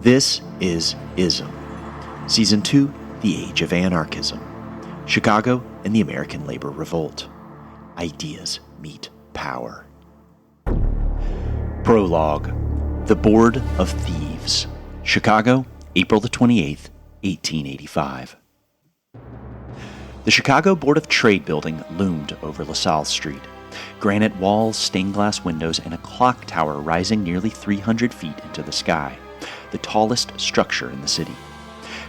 This is ISM, Season 2, The Age of Anarchism, Chicago and the American Labor Revolt. Ideas meet power. Prologue, The Board of Thieves, Chicago, April the 28th, 1885. The Chicago Board of Trade building loomed over LaSalle Street. Granite walls, stained glass windows, and a clock tower rising nearly 300 feet into the sky, the tallest structure in the city.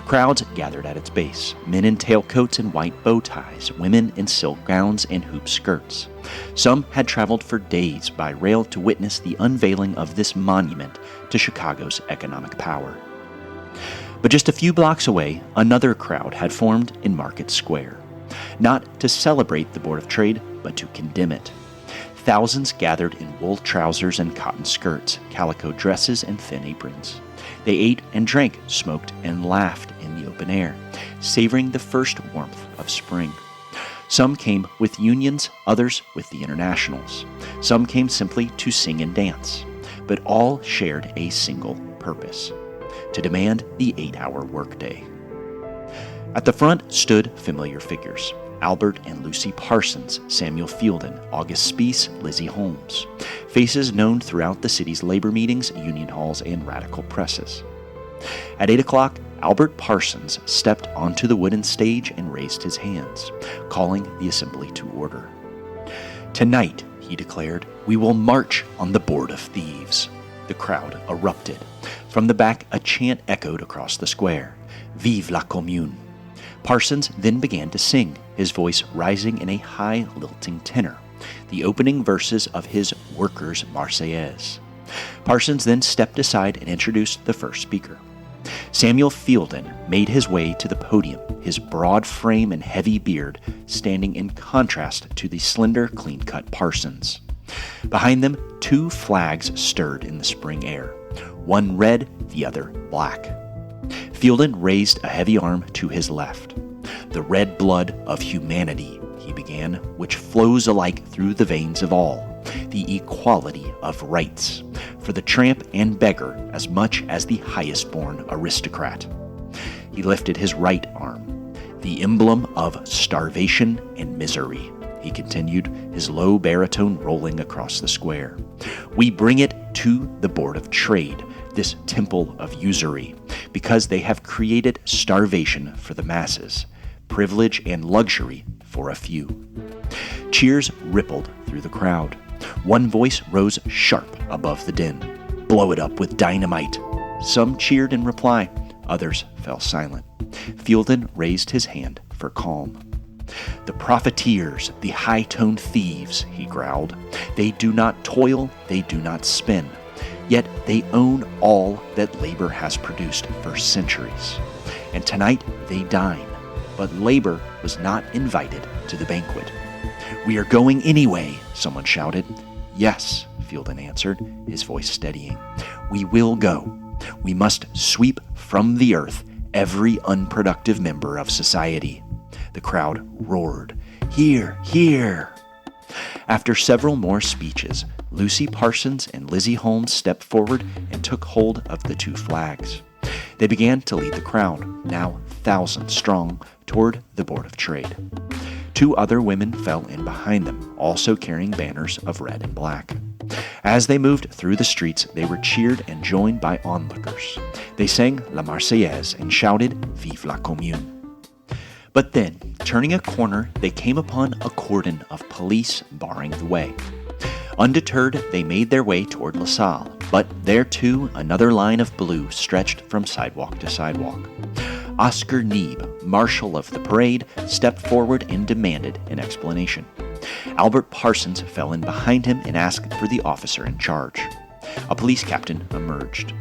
Crowds gathered at its base, men in tailcoats and white bow ties, women in silk gowns and hoop skirts. Some had traveled for days by rail to witness the unveiling of this monument to Chicago's economic power. But just a few blocks away, another crowd had formed in Market Square, not to celebrate the Board of Trade, but to condemn it. Thousands gathered in wool trousers and cotton skirts, calico dresses, and thin aprons. They ate and drank, smoked and laughed in the open air, savoring the first warmth of spring. Some came with unions, others with the internationals. Some came simply to sing and dance, but all shared a single purpose: to demand the 8-hour workday. At the front stood familiar figures: Albert and Lucy Parsons, Samuel Fielden, August Spies, Lizzie Holmes. Faces known throughout the city's labor meetings, union halls, and radical presses. At 8 o'clock, Albert Parsons stepped onto the wooden stage and raised his hands, calling the assembly to order. "Tonight," he declared, "we will march on the Board of Thieves." The crowd erupted. From the back, a chant echoed across the square: "Vive la Commune!" Parsons then began to sing, his voice rising in a high, lilting tenor, the opening verses of his Workers' Marseillaise. Parsons then stepped aside and introduced the first speaker. Samuel Fielden made his way to the podium, his broad frame and heavy beard standing in contrast to the slender, clean-cut Parsons. Behind them, 2 flags stirred in the spring air, one red, the other black. Fielden raised a heavy arm to his left. "The red blood of humanity," he began, "which flows alike through the veins of all. The equality of rights, for the tramp and beggar as much as the highest-born aristocrat." He lifted his right arm. "The emblem of starvation and misery," he continued, his low baritone rolling across the square. "We bring it to the Board of Trade, this temple of usury, because they have created starvation for the masses, privilege and luxury for a few." Cheers rippled through the crowd. One voice rose sharp above the din: "Blow it up with dynamite!" Some cheered in reply, others fell silent. Fielden raised his hand for calm. "The profiteers, the high-toned thieves," he growled. "They do not toil, they do not spin. Yet they own all that labor has produced for centuries. And tonight they dine, but labor was not invited to the banquet." "We are going anyway," someone shouted. "Yes," Fielden answered, his voice steadying. "We will go. We must sweep from the earth every unproductive member of society." The crowd roared, "Hear, hear!" After several more speeches, Lucy Parsons and Lizzie Holmes stepped forward and took hold of the 2 flags. They began to lead the crowd, now thousands strong, toward the Board of Trade. 2 other women fell in behind them, also carrying banners of red and black. As they moved through the streets, they were cheered and joined by onlookers. They sang La Marseillaise and shouted, "Vive la Commune!" But then, turning a corner, they came upon a cordon of police barring the way. Undeterred, they made their way toward LaSalle, but there too another line of blue stretched from sidewalk to sidewalk. Oscar Neeb, marshal of the parade, stepped forward and demanded an explanation. Albert Parsons fell in behind him and asked for the officer in charge. A police captain emerged.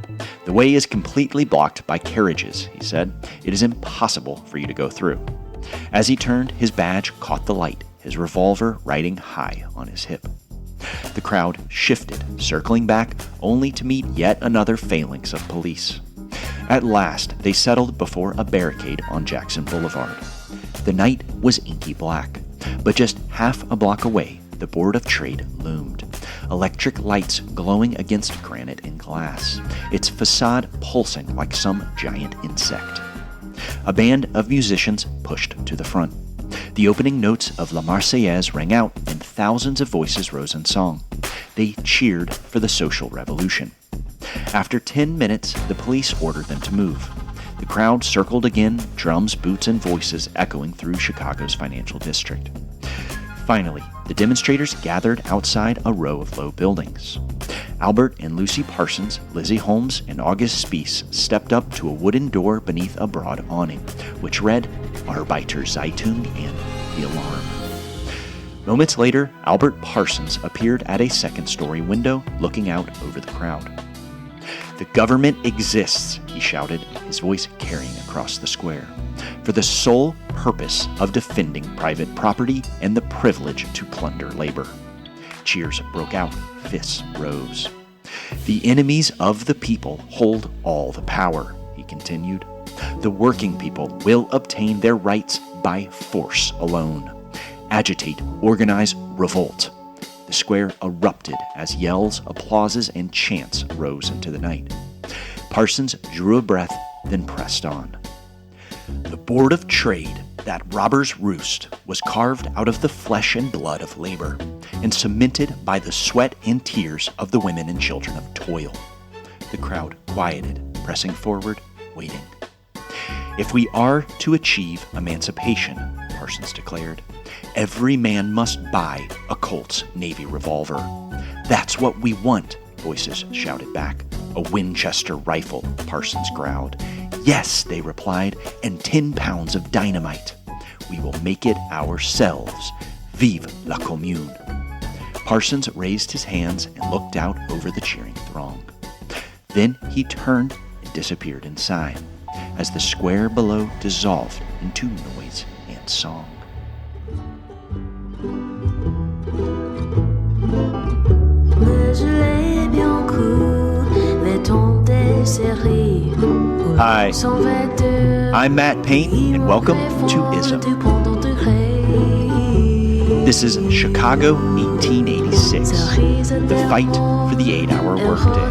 "The way is completely blocked by carriages," he said. "It is impossible for you to go through." As he turned, his badge caught the light, his revolver riding high on his hip. The crowd shifted, circling back, only to meet yet another phalanx of police. At last, they settled before a barricade on Jackson Boulevard. The night was inky black, but just half a block away, the Board of Trade loomed. electric lights glowing against granite and glass, its facade pulsing like some giant insect. A band of musicians pushed to the front. The opening notes of La Marseillaise rang out, and thousands of voices rose in song. They cheered for the social revolution. After 10 minutes, the police ordered them to move. The crowd circled again, drums, boots, and voices echoing through Chicago's financial district. Finally, the demonstrators gathered outside a row of low buildings. Albert and Lucy Parsons, Lizzie Holmes, and August Spies stepped up to a wooden door beneath a broad awning, which read Arbeiterzeitung and the Alarm. Moments later, Albert Parsons appeared at a second-story window looking out over the crowd. "The government exists," he shouted, his voice carrying across the square, "for the sole purpose of defending private property and the privilege to plunder labor." Cheers broke out, fists rose. "The enemies of the people hold all the power," he continued. "The working people will obtain their rights by force alone. Agitate, organize, revolt." The square erupted as yells, applauses, and chants rose into the night. Parsons drew a breath, then pressed on. "The Board of Trade, that robber's roost, was carved out of the flesh and blood of labor, and cemented by the sweat and tears of the women and children of toil." The crowd quieted, pressing forward, waiting. "If we are to achieve emancipation," Parsons declared, "every man must buy a Colt's Navy revolver." "That's what we want," voices shouted back. "A Winchester rifle," Parsons growled. "Yes," they replied, "and 10 pounds of dynamite. We will make it ourselves. Vive la Commune." Parsons raised his hands and looked out over the cheering throng. Then he turned and disappeared inside, as the square below dissolved into noise and song. Hi, I'm Matt Payne, and welcome to ISM. This is Chicago 1886, the fight for the 8-hour workday.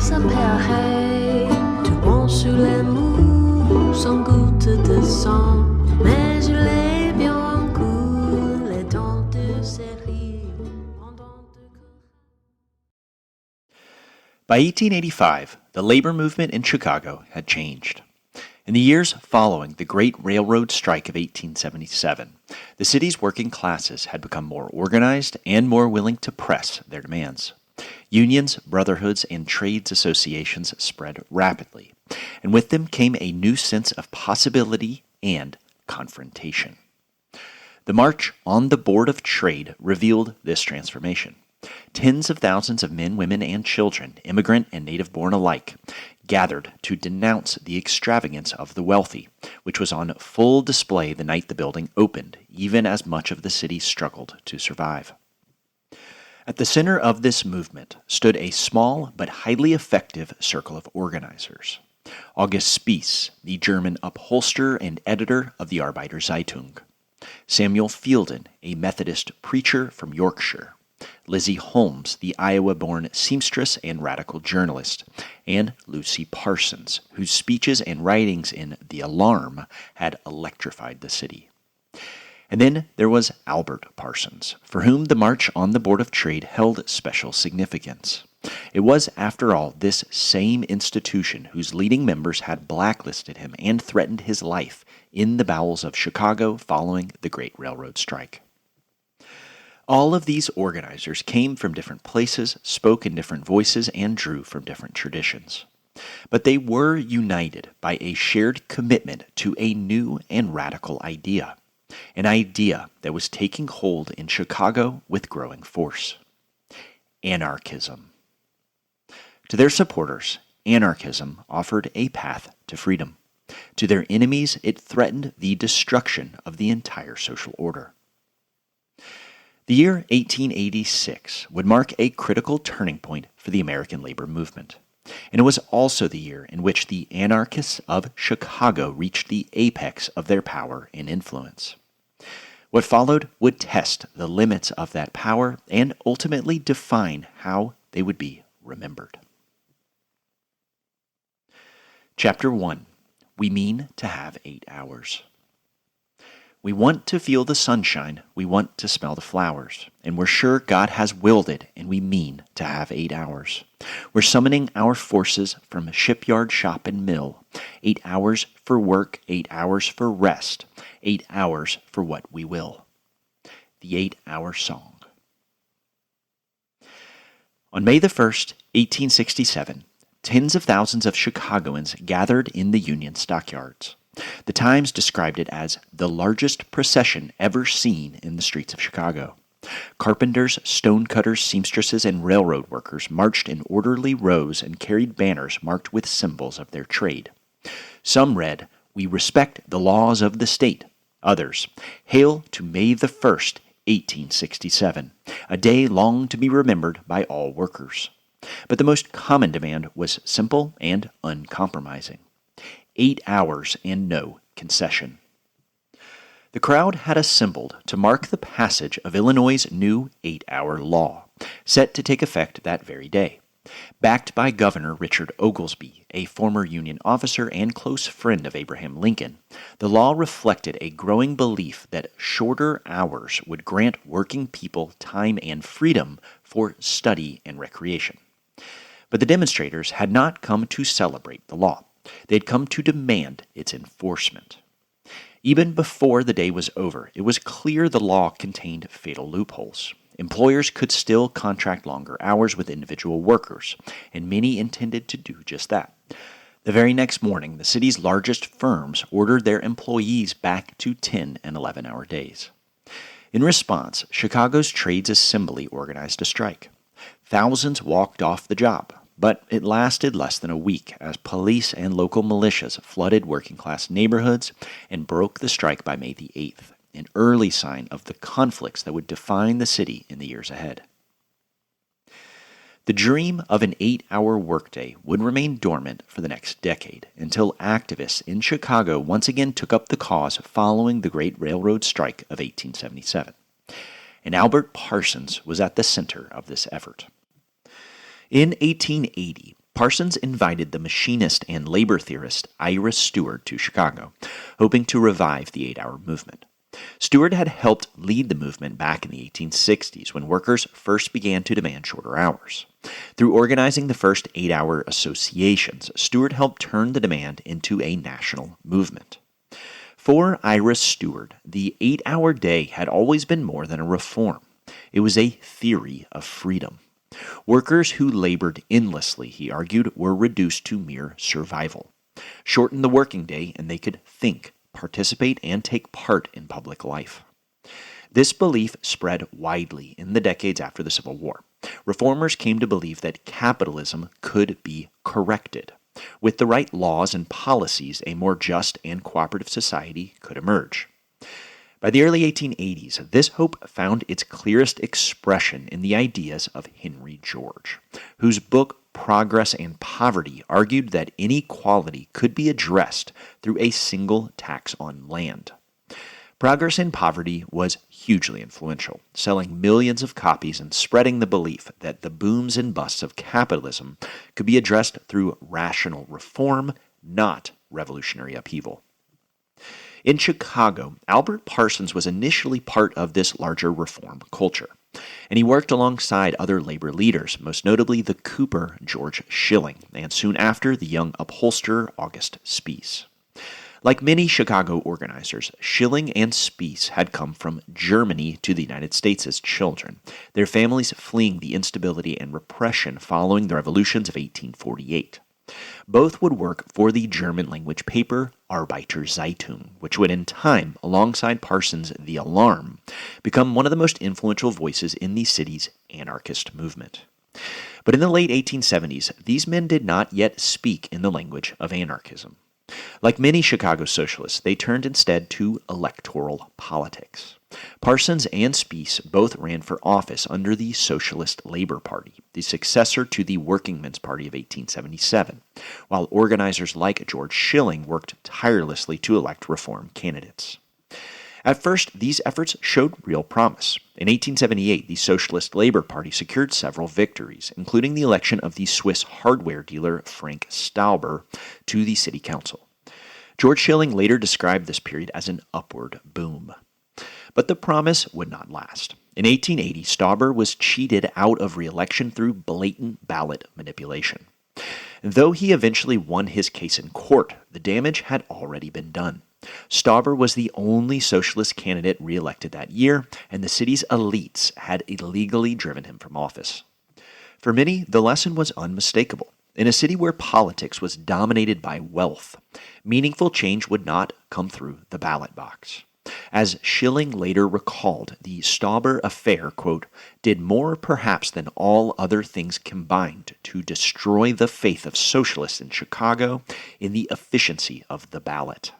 By 1885, the labor movement in Chicago had changed. In the years following the Great Railroad Strike of 1877, the city's working classes had become more organized and more willing to press their demands. Unions, brotherhoods, and trades associations spread rapidly, and with them came a new sense of possibility and confrontation. The March on the Board of Trade revealed this transformation. Tens of thousands of men, women, and children, immigrant and native-born alike, gathered to denounce the extravagance of the wealthy, which was on full display the night the building opened, even as much of the city struggled to survive. At the center of this movement stood a small but highly effective circle of organizers. August Spies, the German upholsterer and editor of the Arbeiterzeitung. Samuel Fielden, a Methodist preacher from Yorkshire. Lizzie Holmes, the Iowa-born seamstress and radical journalist, and Lucy Parsons, whose speeches and writings in The Alarm had electrified the city. And then there was Albert Parsons, for whom the March on the Board of Trade held special significance. It was, after all, this same institution whose leading members had blacklisted him and threatened his life in the bowels of Chicago following the Great Railroad Strike. All of these organizers came from different places, spoke in different voices, and drew from different traditions. But they were united by a shared commitment to a new and radical idea, an idea that was taking hold in Chicago with growing force. Anarchism. To their supporters, anarchism offered a path to freedom. To their enemies, it threatened the destruction of the entire social order. The year 1886 would mark a critical turning point for the American labor movement, and it was also the year in which the anarchists of Chicago reached the apex of their power and influence. What followed would test the limits of that power and ultimately define how they would be remembered. Chapter 1. We mean to have 8 hours. We want to feel the sunshine, we want to smell the flowers, and we're sure God has willed it, and we mean to have 8 hours. We're summoning our forces from shipyard, shop, and mill. 8 hours for work, 8 hours for rest, 8 hours for what we will. The 8-Hour Song. On May the 1st, 1867, tens of thousands of Chicagoans gathered in the Union stockyards. The Times described it as the largest procession ever seen in the streets of Chicago. Carpenters, stonecutters, seamstresses, and railroad workers marched in orderly rows and carried banners marked with symbols of their trade. Some read, "We respect the laws of the state." Others, "Hail to May the 1st, 1867, a day long to be remembered by all workers." But the most common demand was simple and uncompromising. 8 hours and no concession. The crowd had assembled to mark the passage of Illinois' new 8-hour law, set to take effect that very day. Backed by Governor Richard Oglesby, a former Union officer and close friend of Abraham Lincoln, the law reflected a growing belief that shorter hours would grant working people time and freedom for study and recreation. But the demonstrators had not come to celebrate the law. They had come to demand its enforcement. Even before the day was over, it was clear the law contained fatal loopholes. Employers could still contract longer hours with individual workers, and many intended to do just that. The very next morning, the city's largest firms ordered their employees back to 10 and 11-hour days. In response, Chicago's Trades Assembly organized a strike. Thousands walked off the job. But it lasted less than a week as police and local militias flooded working-class neighborhoods and broke the strike by May the 8th, an early sign of the conflicts that would define the city in the years ahead. The dream of an 8-hour workday would remain dormant for the next decade until activists in Chicago once again took up the cause following the Great Railroad Strike of 1877. And Albert Parsons was at the center of this effort. In 1880, Parsons invited the machinist and labor theorist Ira Stewart to Chicago, hoping to revive the 8-hour movement. Stewart had helped lead the movement back in the 1860s when workers first began to demand shorter hours. Through organizing the first 8-hour associations, Stewart helped turn the demand into a national movement. For Ira Stewart, the 8-hour day had always been more than a reform. It was a theory of freedom. Workers who labored endlessly, he argued, were reduced to mere survival. Shorten the working day and they could think, participate, and take part in public life. This belief spread widely in the decades after the Civil War. Reformers came to believe that capitalism could be corrected. With the right laws and policies, a more just and cooperative society could emerge. By the early 1880s, this hope found its clearest expression in the ideas of Henry George, whose book Progress and Poverty argued that inequality could be addressed through a single tax on land. Progress and Poverty was hugely influential, selling millions of copies and spreading the belief that the booms and busts of capitalism could be addressed through rational reform, not revolutionary upheaval. In Chicago, Albert Parsons was initially part of this larger reform culture, and he worked alongside other labor leaders, most notably the Cooper George Schilling, and soon after the young upholsterer August Spies. Like many Chicago organizers, Schilling and Spies had come from Germany to the United States as children, their families fleeing the instability and repression following the revolutions of 1848. Both would work for the German-language paper Arbeiterzeitung, which would in time, alongside Parsons' The Alarm, become one of the most influential voices in the city's anarchist movement. But in the late 1870s, these men did not yet speak in the language of anarchism. Like many Chicago socialists, they turned instead to electoral politics. Parsons and Spies both ran for office under the Socialist Labor Party, the successor to the Workingmen's Party of 1877, while organizers like George Schilling worked tirelessly to elect reform candidates. At first, these efforts showed real promise. In 1878, the Socialist Labor Party secured several victories, including the election of the Swiss hardware dealer Frank Stauber to the city council. George Schilling later described this period as an upward boom. But the promise would not last. In 1880, Stauber was cheated out of re-election through blatant ballot manipulation. Though he eventually won his case in court, the damage had already been done. Stauber was the only socialist candidate re-elected that year, and the city's elites had illegally driven him from office. For many, the lesson was unmistakable. In a city where politics was dominated by wealth, meaningful change would not come through the ballot box. As Schilling later recalled, the Stauber Affair, quote, did more perhaps than all other things combined to destroy the faith of socialists in Chicago in the efficiency of the ballot.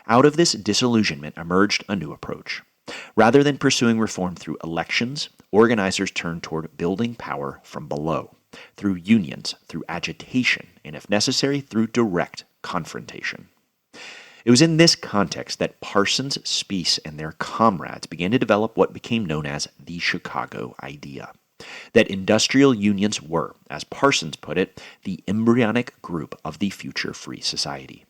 Out of this disillusionment emerged a new approach. Rather than pursuing reform through elections, organizers turned toward building power from below, through unions, through agitation, and if necessary, through direct confrontation. It was in this context that Parsons, Spies, and their comrades began to develop what became known as the Chicago idea. That industrial unions were, as Parsons put it, the embryonic group of the future free society.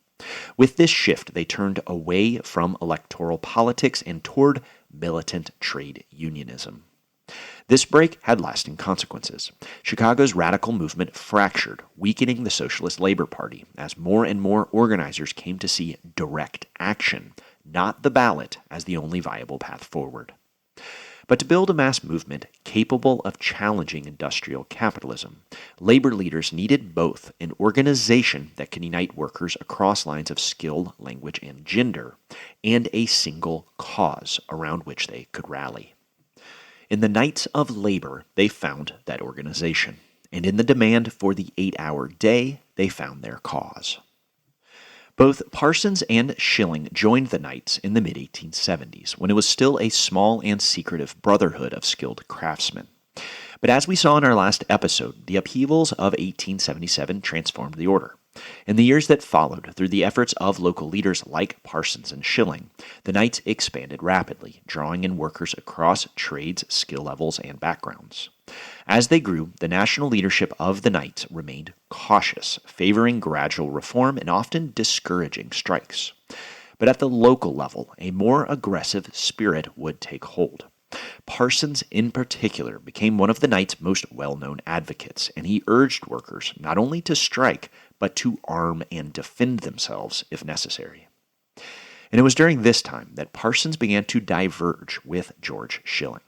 With this shift, they turned away from electoral politics and toward militant trade unionism. This break had lasting consequences. Chicago's radical movement fractured, weakening the Socialist Labor Party, as more and more organizers came to see direct action, not the ballot, as the only viable path forward. But to build a mass movement capable of challenging industrial capitalism, labor leaders needed both an organization that can unite workers across lines of skill, language, and gender, and a single cause around which they could rally. In the Knights of Labor, they found that organization, and in the demand for the 8-hour day, they found their cause. Both Parsons and Schilling joined the Knights in the mid-1870s, when it was still a small and secretive brotherhood of skilled craftsmen. But as we saw in our last episode, the upheavals of 1877 transformed the order. In the years that followed, through the efforts of local leaders like Parsons and Schilling, the Knights expanded rapidly, drawing in workers across trades, skill levels, and backgrounds. As they grew, the national leadership of the Knights remained cautious, favoring gradual reform and often discouraging strikes. But at the local level, a more aggressive spirit would take hold. Parsons, in particular, became one of the Knights' most well-known advocates, and he urged workers not only to strike, but to arm and defend themselves if necessary. And it was during this time that Parsons began to diverge with George Schilling.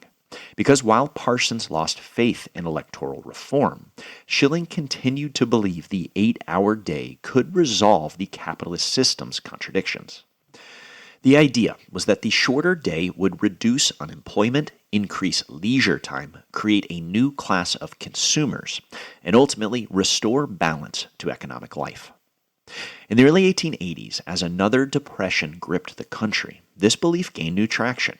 Because while Parsons lost faith in electoral reform, Schilling continued to believe the 8-hour day could resolve the capitalist system's contradictions. The idea was that the shorter day would reduce unemployment, increase leisure time, create a new class of consumers, and ultimately restore balance to economic life. In the early 1880s, as another depression gripped the country, this belief gained new traction.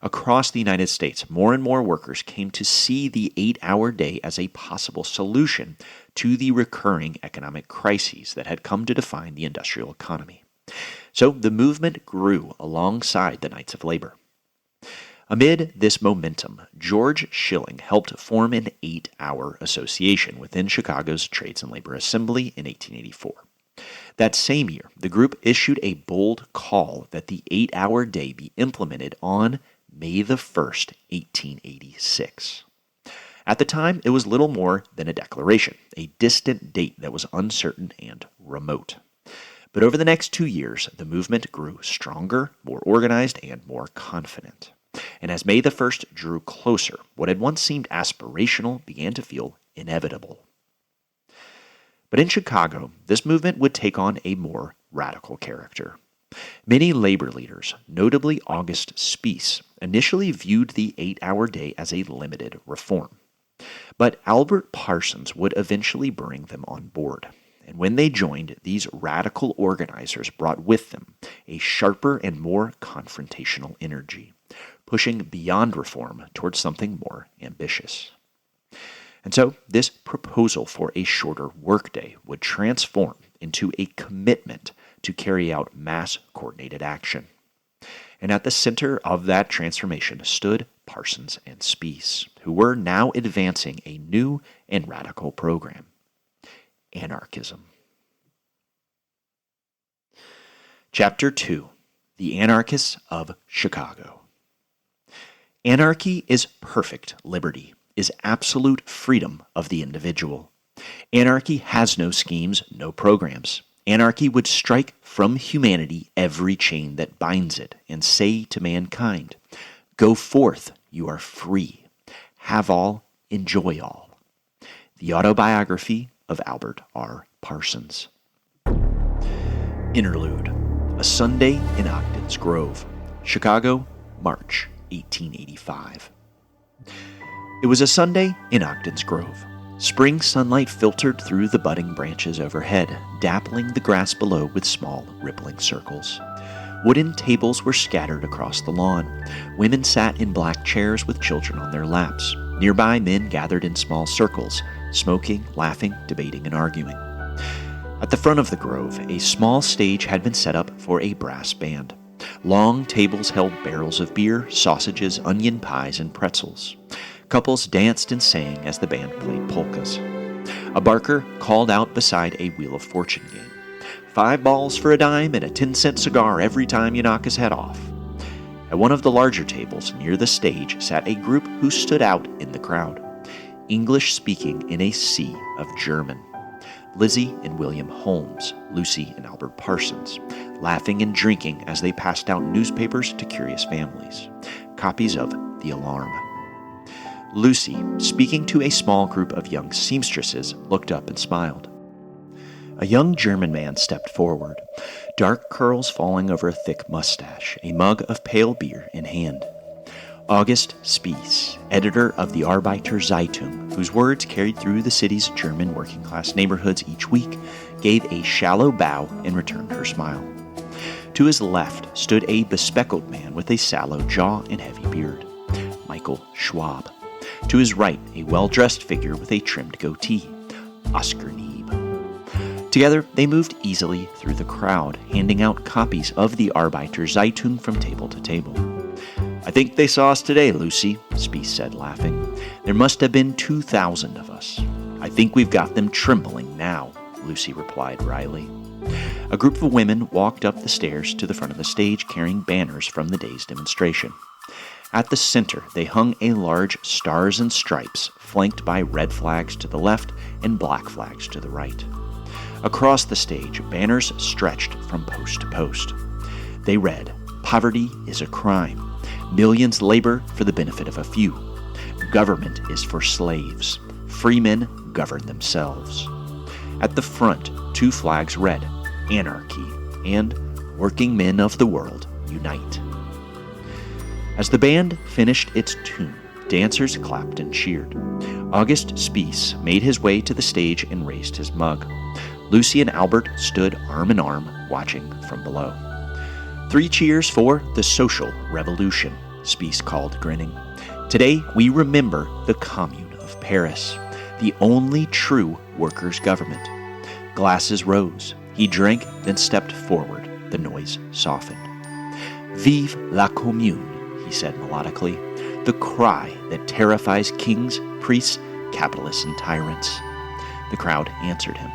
Across the United States, more and more workers came to see the 8-hour day as a possible solution to the recurring economic crises that had come to define the industrial economy. So the movement grew alongside the Knights of Labor. Amid this momentum, George Schilling helped form an 8-hour association within Chicago's Trades and Labor Assembly in 1884. That same year, the group issued a bold call that the 8-hour day be implemented on May the 1st, 1886. At the time, it was little more than a declaration, a distant date that was uncertain and remote. But over the next 2 years, the movement grew stronger, more organized, and more confident. And as May the 1st drew closer, what had once seemed aspirational began to feel inevitable. But in Chicago, this movement would take on a more radical character. Many labor leaders, notably August Spies, initially viewed the 8-hour day as a limited reform. But Albert Parsons would eventually bring them on board. And when they joined, these radical organizers brought with them a sharper and more confrontational energy, pushing beyond reform towards something more ambitious. And so, this proposal for a shorter workday would transform into a commitment to carry out mass coordinated action. And at the center of that transformation stood Parsons and Spies, who were now advancing a new and radical program: anarchism. Chapter 2: The Anarchists of Chicago. Anarchy is perfect liberty, is absolute freedom of the individual. Anarchy has no schemes, no programs. Anarchy would strike from humanity every chain that binds it and say to mankind, "Go forth, you are free. Have all, enjoy all." The Autobiography of Albert R. Parsons. Interlude: A Sunday in Ogden's Grove, Chicago, March 1885. It was a Sunday in Ogden's Grove. Spring sunlight filtered through the budding branches overhead, dappling the grass below with small, rippling circles. Wooden tables were scattered across the lawn. Women sat in black chairs with children on their laps. Nearby, men gathered in small circles, smoking, laughing, debating, and arguing. At the front of the grove, a small stage had been set up for a brass band. Long tables held barrels of beer, sausages, onion pies, and pretzels. Couples danced and sang as the band played polkas. A barker called out beside a Wheel of Fortune game, "5 balls for a dime and a 10-cent cigar every time you knock his head off." At one of the larger tables near the stage sat a group who stood out in the crowd, English speaking in a sea of German. Lizzie and William Holmes, Lucy and Albert Parsons, laughing and drinking as they passed out newspapers to curious families, copies of The Alarm. Lucy, speaking to a small group of young seamstresses, looked up and smiled. A young German man stepped forward, dark curls falling over a thick mustache, a mug of pale beer in hand. August Spies, editor of the Arbeiter Zeitung, whose words carried through the city's German working-class neighborhoods each week, gave a shallow bow and returned her smile. To his left stood a bespectacled man with a sallow jaw and heavy beard, Michael Schwab. To his right, a well-dressed figure with a trimmed goatee, Oscar Neebe. Together, they moved easily through the crowd, handing out copies of the Arbeiter Zeitung from table to table. "I think they saw us today, Lucy," Spies said, laughing. "There must have been 2,000 of us." "I think we've got them trembling now," Lucy replied wryly. A group of women walked up the stairs to the front of the stage carrying banners from the day's demonstration. At the center, they hung a large Stars and Stripes, flanked by red flags to the left and black flags to the right. Across the stage, banners stretched from post to post. They read, "Poverty is a crime. Millions labor for the benefit of a few. Government is for slaves. Free men govern themselves." At the front, 2 flags read, "Anarchy" and "Working Men of the World, Unite." As the band finished its tune, dancers clapped and cheered. August Spies made his way to the stage and raised his mug. Lucy and Albert stood arm in arm, watching from below. "3 cheers for the social revolution," Spies called, grinning. "Today we remember the Commune of Paris, the only true workers' government." Glasses rose. He drank, then stepped forward. The noise softened. "Vive la Commune," he said melodically, "the cry that terrifies kings, priests, capitalists, and tyrants." The crowd answered him.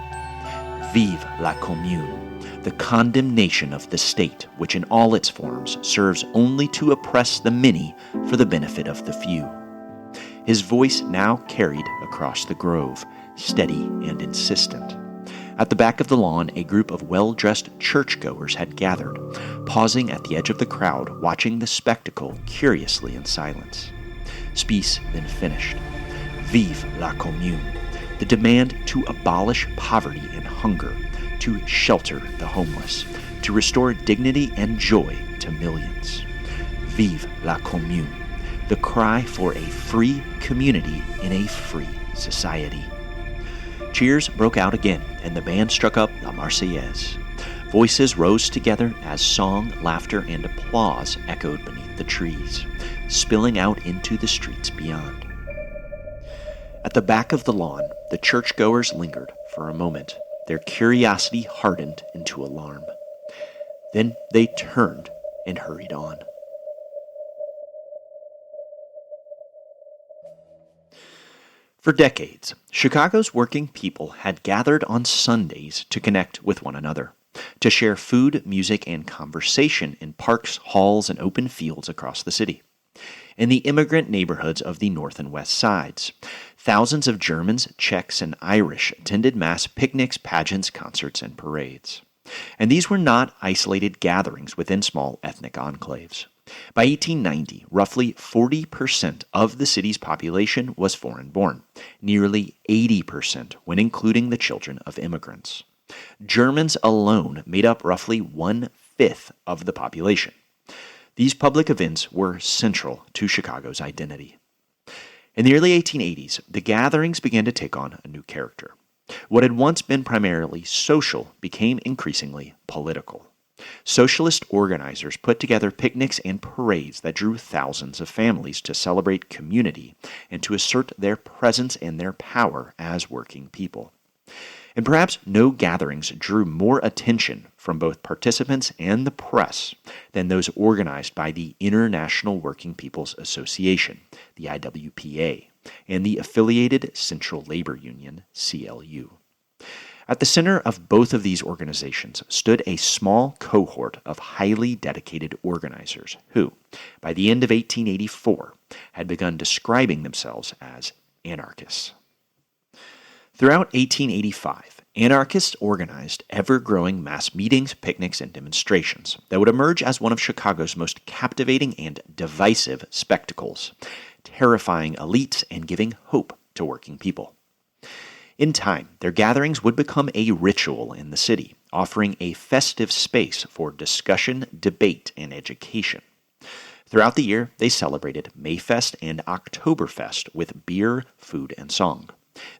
"Vive la Commune, the condemnation of the state, which in all its forms serves only to oppress the many for the benefit of the few." His voice now carried across the grove, steady and insistent. At the back of the lawn, a group of well-dressed churchgoers had gathered, pausing at the edge of the crowd, watching the spectacle curiously in silence. Spies then finished. "Vive la Commune, the demand to abolish poverty and hunger, to shelter the homeless, to restore dignity and joy to millions. Vive la Commune, the cry for a free community in a free society." Cheers broke out again, and the band struck up La Marseillaise. Voices rose together as song, laughter, and applause echoed beneath the trees, spilling out into the streets beyond. At the back of the lawn, the churchgoers lingered for a moment, their curiosity hardened into alarm. Then they turned and hurried on. For decades, Chicago's working people had gathered on Sundays to connect with one another, to share food, music, and conversation in parks, halls, and open fields across the city. In the immigrant neighborhoods of the North and West Sides, thousands of Germans, Czechs, and Irish attended mass picnics, pageants, concerts, and parades. And these were not isolated gatherings within small ethnic enclaves. By 1890, roughly 40% of the city's population was foreign-born, nearly 80% when including the children of immigrants. Germans alone made up roughly one-fifth of the population. These public events were central to Chicago's identity. In the early 1880s, the gatherings began to take on a new character. What had once been primarily social became increasingly political. Socialist organizers put together picnics and parades that drew thousands of families to celebrate community and to assert their presence and their power as working people. And perhaps no gatherings drew more attention from both participants and the press than those organized by the International Working People's Association, the IWPA, and the affiliated Central Labor Union, CLU. At the center of both of these organizations stood a small cohort of highly dedicated organizers who, by the end of 1884, had begun describing themselves as anarchists. Throughout 1885, anarchists organized ever-growing mass meetings, picnics, and demonstrations that would emerge as one of Chicago's most captivating and divisive spectacles, terrifying elites and giving hope to working people. In time, their gatherings would become a ritual in the city, offering a festive space for discussion, debate, and education. Throughout the year, they celebrated Mayfest and Oktoberfest with beer, food, and song.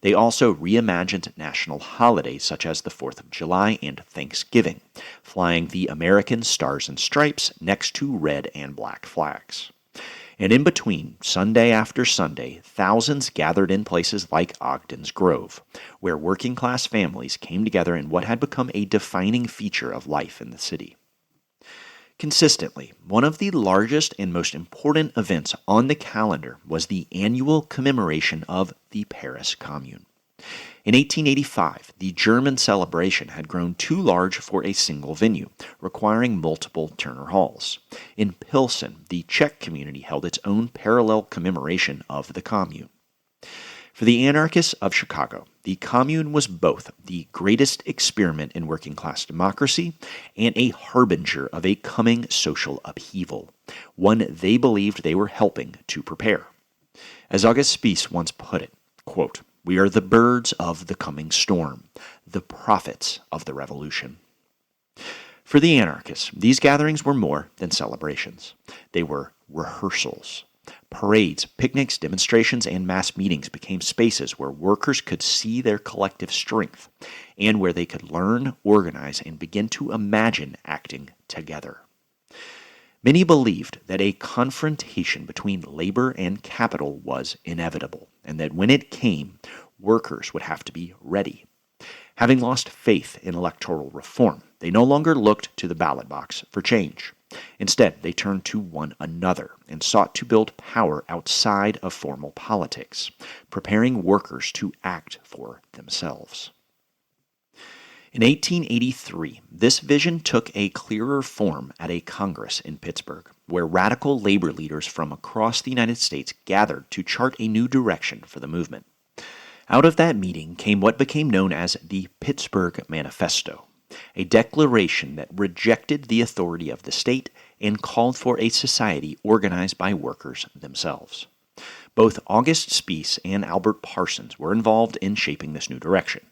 They also reimagined national holidays such as the 4th of July and Thanksgiving, flying the American stars and stripes next to red and black flags. And in between, Sunday after Sunday, thousands gathered in places like Ogden's Grove, where working-class families came together in what had become a defining feature of life in the city. Consistently, one of the largest and most important events on the calendar was the annual commemoration of the Paris Commune. In 1885, the German celebration had grown too large for a single venue, requiring multiple Turner Halls. In Pilsen, the Czech community held its own parallel commemoration of the Commune. For the anarchists of Chicago, the Commune was both the greatest experiment in working-class democracy and a harbinger of a coming social upheaval, one they believed they were helping to prepare. As August Spies once put it, quote, "We are the birds of the coming storm, the prophets of the revolution." For the anarchists, these gatherings were more than celebrations. They were rehearsals. Parades, picnics, demonstrations, and mass meetings became spaces where workers could see their collective strength and where they could learn, organize, and begin to imagine acting together. Many believed that a confrontation between labor and capital was inevitable, and that when it came, workers would have to be ready. Having lost faith in electoral reform, they no longer looked to the ballot box for change. Instead, they turned to one another and sought to build power outside of formal politics, preparing workers to act for themselves. In 1883, this vision took a clearer form at a Congress in Pittsburgh, where radical labor leaders from across the United States gathered to chart a new direction for the movement. Out of that meeting came what became known as the Pittsburgh Manifesto, a declaration that rejected the authority of the state and called for a society organized by workers themselves. Both August Spies and Albert Parsons were involved in shaping this new direction.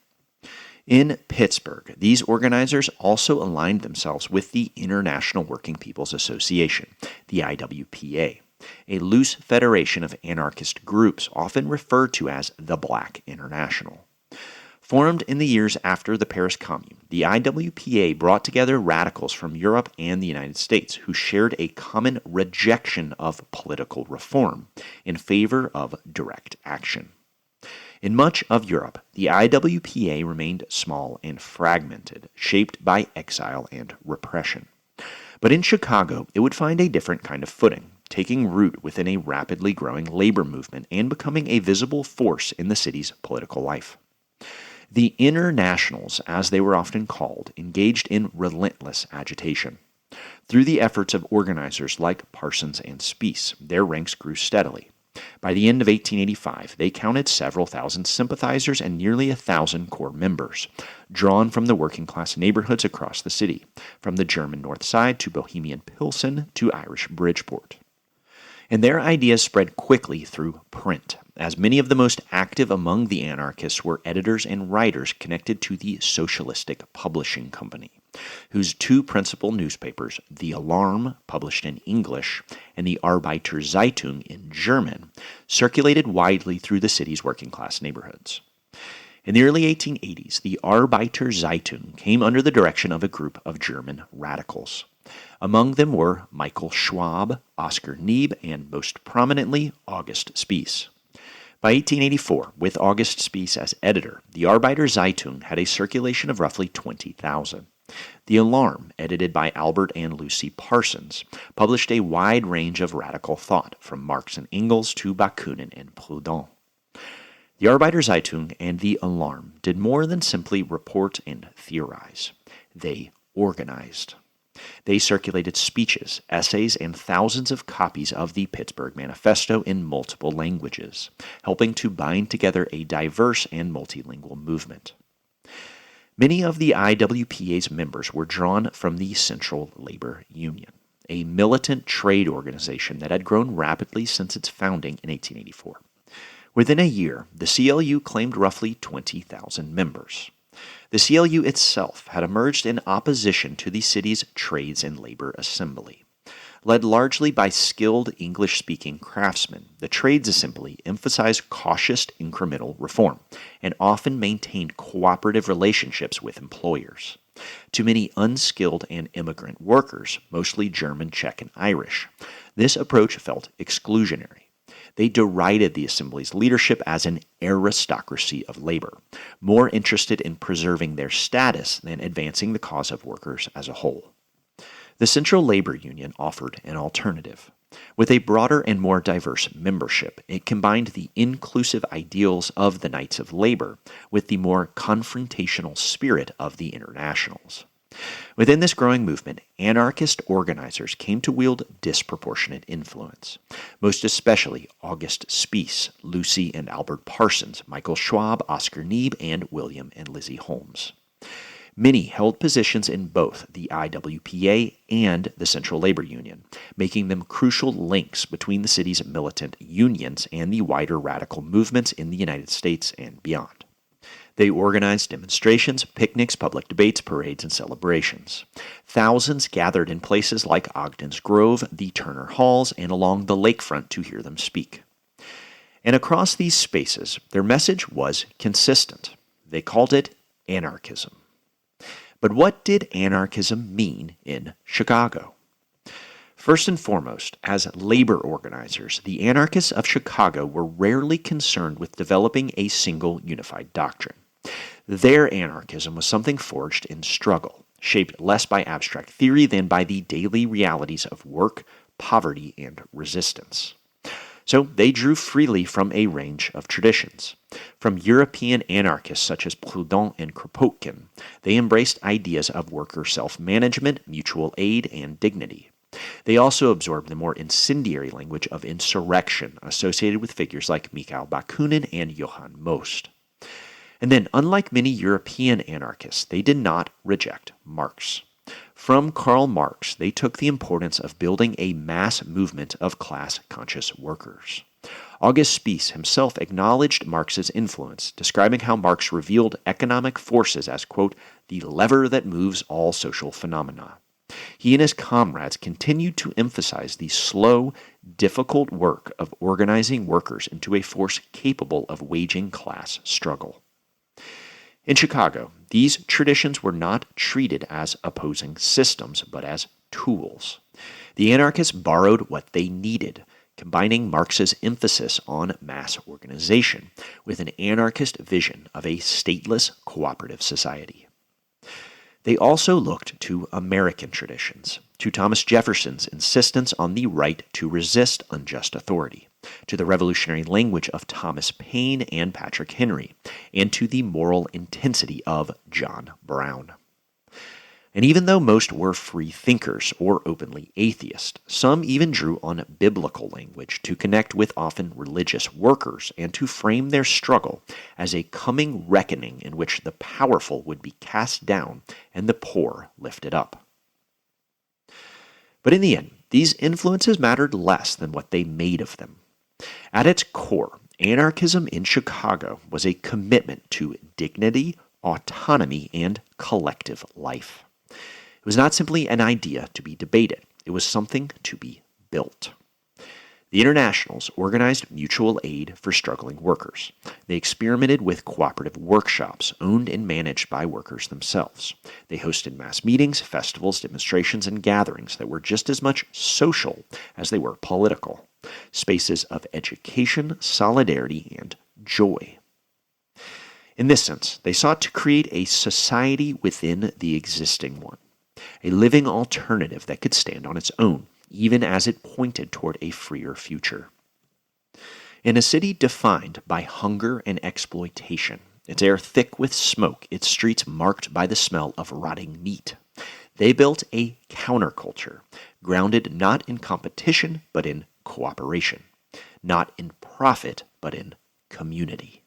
In Pittsburgh, these organizers also aligned themselves with the International Working People's Association, the IWPA, a loose federation of anarchist groups often referred to as the Black International. Formed in the years after the Paris Commune, the IWPA brought together radicals from Europe and the United States who shared a common rejection of political reform in favor of direct action. In much of Europe, the IWPA remained small and fragmented, shaped by exile and repression. But in Chicago, it would find a different kind of footing, taking root within a rapidly growing labor movement and becoming a visible force in the city's political life. The Internationals, as they were often called, engaged in relentless agitation. Through the efforts of organizers like Parsons and Spies, their ranks grew steadily. By the end of 1885, they counted several thousand sympathizers and nearly 1,000 core members, drawn from the working-class neighborhoods across the city, from the German North Side to Bohemian Pilsen to Irish Bridgeport. And their ideas spread quickly through print, as many of the most active among the anarchists were editors and writers connected to the Socialistic Publishing Company, whose two principal newspapers, The Alarm, published in English, and the Arbeiter Zeitung in German, circulated widely through the city's working-class neighborhoods. In the early 1880s, the Arbeiter Zeitung came under the direction of a group of German radicals. Among them were Michael Schwab, Oscar Neebe, and most prominently, August Spies. By 1884, with August Spies as editor, the Arbeiter Zeitung had a circulation of roughly 20,000. The Alarm, edited by Albert and Lucy Parsons, published a wide range of radical thought, from Marx and Engels to Bakunin and Proudhon. The Arbeiter Zeitung and the Alarm did more than simply report and theorize. They organized. They circulated speeches, essays, and thousands of copies of the Pittsburgh Manifesto in multiple languages, helping to bind together a diverse and multilingual movement. Many of the IWPA's members were drawn from the Central Labor Union, a militant trade organization that had grown rapidly since its founding in 1884. Within a year, the CLU claimed roughly 20,000 members. The CLU itself had emerged in opposition to the city's Trades and Labor Assembly. Led largely by skilled English-speaking craftsmen, the Trades Assembly emphasized cautious incremental reform and often maintained cooperative relationships with employers. To many unskilled and immigrant workers, mostly German, Czech, and Irish, this approach felt exclusionary. They derided the Assembly's leadership as an aristocracy of labor, more interested in preserving their status than advancing the cause of workers as a whole. The Central Labor Union offered an alternative. With a broader and more diverse membership, it combined the inclusive ideals of the Knights of Labor with the more confrontational spirit of the Internationals. Within this growing movement, anarchist organizers came to wield disproportionate influence, most especially August Spies, Lucy and Albert Parsons, Michael Schwab, Oscar Neebe, and William and Lizzie Holmes. Many held positions in both the IWPA and the Central Labor Union, making them crucial links between the city's militant unions and the wider radical movements in the United States and beyond. They organized demonstrations, picnics, public debates, parades, and celebrations. Thousands gathered in places like Ogden's Grove, the Turner Halls, and along the lakefront to hear them speak. And across these spaces, their message was consistent. They called it anarchism. But what did anarchism mean in Chicago? First and foremost, as labor organizers, the anarchists of Chicago were rarely concerned with developing a single unified doctrine. Their anarchism was something forged in struggle, shaped less by abstract theory than by the daily realities of work, poverty, and resistance. So they drew freely from a range of traditions. From European anarchists such as Proudhon and Kropotkin, they embraced ideas of worker self-management, mutual aid, and dignity. They also absorbed the more incendiary language of insurrection associated with figures like Mikhail Bakunin and Johann Most. And then, unlike many European anarchists, they did not reject Marx. From Karl Marx, they took the importance of building a mass movement of class-conscious workers. August Spies himself acknowledged Marx's influence, describing how Marx revealed economic forces as, quote, the lever that moves all social phenomena. He and his comrades continued to emphasize the slow, difficult work of organizing workers into a force capable of waging class struggle. In Chicago, these traditions were not treated as opposing systems, but as tools. The anarchists borrowed what they needed, combining Marx's emphasis on mass organization with an anarchist vision of a stateless, cooperative society. They also looked to American traditions, to Thomas Jefferson's insistence on the right to resist unjust authority, to the revolutionary language of Thomas Paine and Patrick Henry, and to the moral intensity of John Brown. And even though most were free thinkers or openly atheist, some even drew on biblical language to connect with often religious workers and to frame their struggle as a coming reckoning in which the powerful would be cast down and the poor lifted up. But in the end, these influences mattered less than what they made of them. At its core, anarchism in Chicago was a commitment to dignity, autonomy, and collective life. It was not simply an idea to be debated. It was something to be built. The Internationals organized mutual aid for struggling workers. They experimented with cooperative workshops owned and managed by workers themselves. They hosted mass meetings, festivals, demonstrations, and gatherings that were just as much social as they were political. Spaces of education, solidarity, and joy. In this sense, they sought to create a society within the existing one, a living alternative that could stand on its own, even as it pointed toward a freer future. In a city defined by hunger and exploitation, its air thick with smoke, its streets marked by the smell of rotting meat, they built a counterculture, grounded not in competition but in cooperation, not in profit but in community.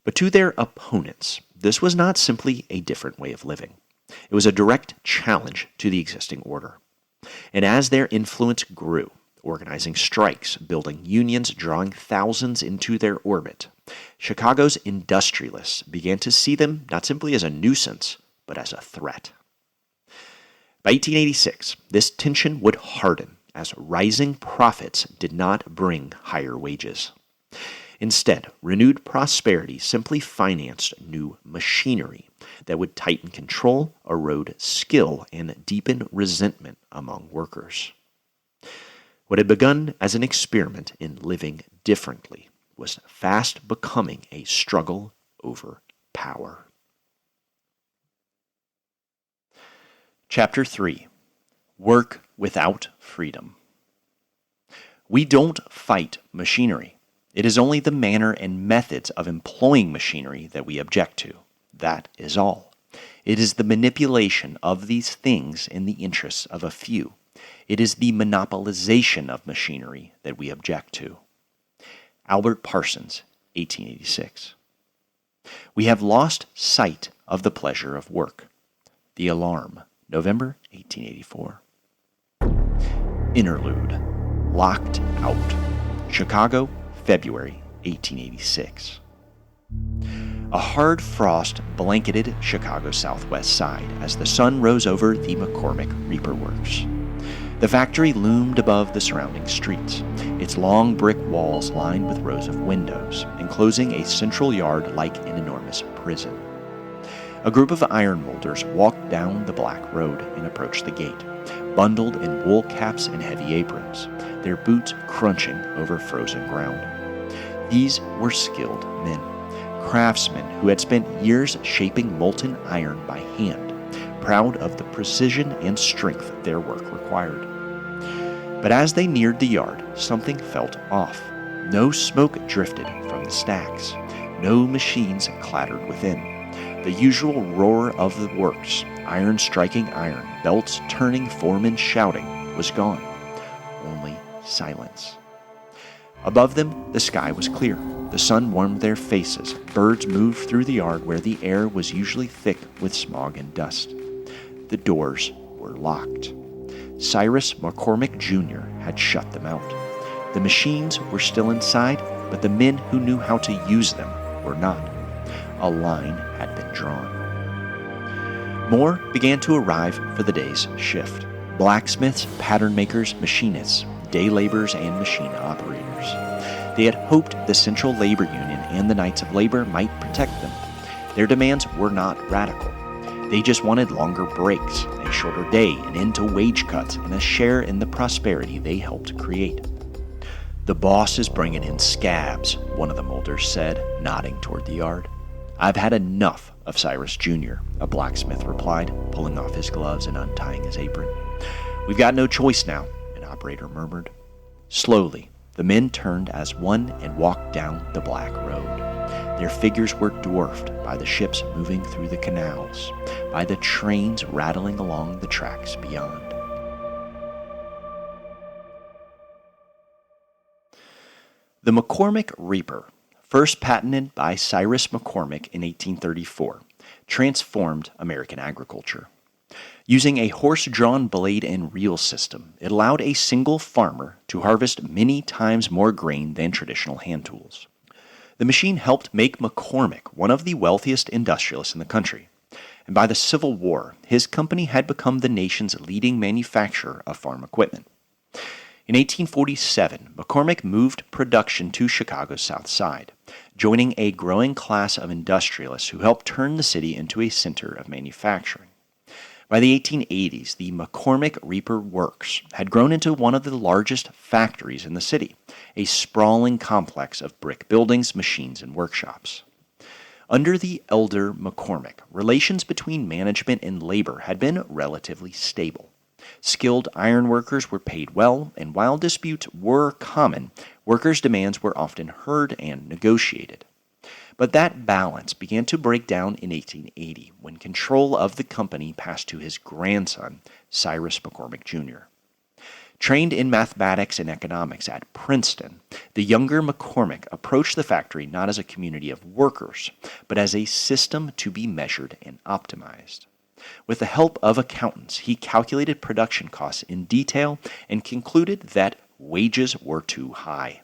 But to their opponents, this was not simply a different way of living. It was a direct challenge to the existing order. And as their influence grew, organizing strikes, building unions, drawing thousands into their orbit, Chicago's industrialists began to see them not simply as a nuisance, but as a threat. By 1886, this tension would harden as rising profits did not bring higher wages. Instead, renewed prosperity simply financed new machinery that would tighten control, erode skill, and deepen resentment among workers. What had begun as an experiment in living differently was fast becoming a struggle over power. Chapter 3. Work Without Freedom. We don't fight machinery. It is only the manner and methods of employing machinery that we object to. That is all. It is the manipulation of these things in the interests of a few. It is the monopolization of machinery that we object to. Albert Parsons, 1886. We have lost sight of the pleasure of work. The Alarm, November 1884. Interlude. Locked Out. Chicago, February 1886. A hard frost blanketed Chicago's southwest side as the sun rose over the McCormick Reaper Works. The factory loomed above the surrounding streets, its long brick walls lined with rows of windows, enclosing a central yard like an enormous prison. A group of iron molders walked down the black road and approached the gate, bundled in wool caps and heavy aprons, their boots crunching over frozen ground. These were skilled men, craftsmen who had spent years shaping molten iron by hand, proud of the precision and strength their work required. But as they neared the yard, something felt off. No smoke drifted from the stacks. No machines clattered within. The usual roar of the works, iron striking iron, belts turning, foremen shouting, was gone. Only silence. Above them, the sky was clear. The sun warmed their faces. Birds moved through the yard where the air was usually thick with smog and dust. The doors were locked. Cyrus McCormick Jr. had shut them out. The machines were still inside, but the men who knew how to use them were not. A line had been drawn. More began to arrive for the day's shift. Blacksmiths, pattern makers, machinists, day laborers, and machine operators. They had hoped the Central Labor Union and the Knights of Labor might protect them. Their demands were not radical. They just wanted longer breaks, a shorter day, an end to wage cuts, and a share in the prosperity they helped create. "The boss is bringing in scabs," one of the molders said, nodding toward the yard. "I've had enough of Cyrus Jr., a blacksmith replied, pulling off his gloves and untying his apron. "We've got no choice now," an operator murmured. Slowly, the men turned as one and walked down the black road. Their figures were dwarfed by the ships moving through the canals, by the trains rattling along the tracks beyond. The McCormick Reaper, first patented by Cyrus McCormick in 1834, transformed American agriculture. Using a horse-drawn blade and reel system, it allowed a single farmer to harvest many times more grain than traditional hand tools. The machine helped make McCormick one of the wealthiest industrialists in the country, and by the Civil War, his company had become the nation's leading manufacturer of farm equipment. In 1847, McCormick moved production to Chicago's South Side, joining a growing class of industrialists who helped turn the city into a center of manufacturing. By the 1880s, the McCormick Reaper Works had grown into one of the largest factories in the city, a sprawling complex of brick buildings, machines, and workshops. Under the elder McCormick, relations between management and labor had been relatively stable. Skilled ironworkers were paid well, and while disputes were common, workers' demands were often heard and negotiated. But that balance began to break down in 1880 when control of the company passed to his grandson, Cyrus McCormick Jr. Trained in mathematics and economics at Princeton, the younger McCormick approached the factory not as a community of workers, but as a system to be measured and optimized. With the help of accountants, he calculated production costs in detail and concluded that wages were too high.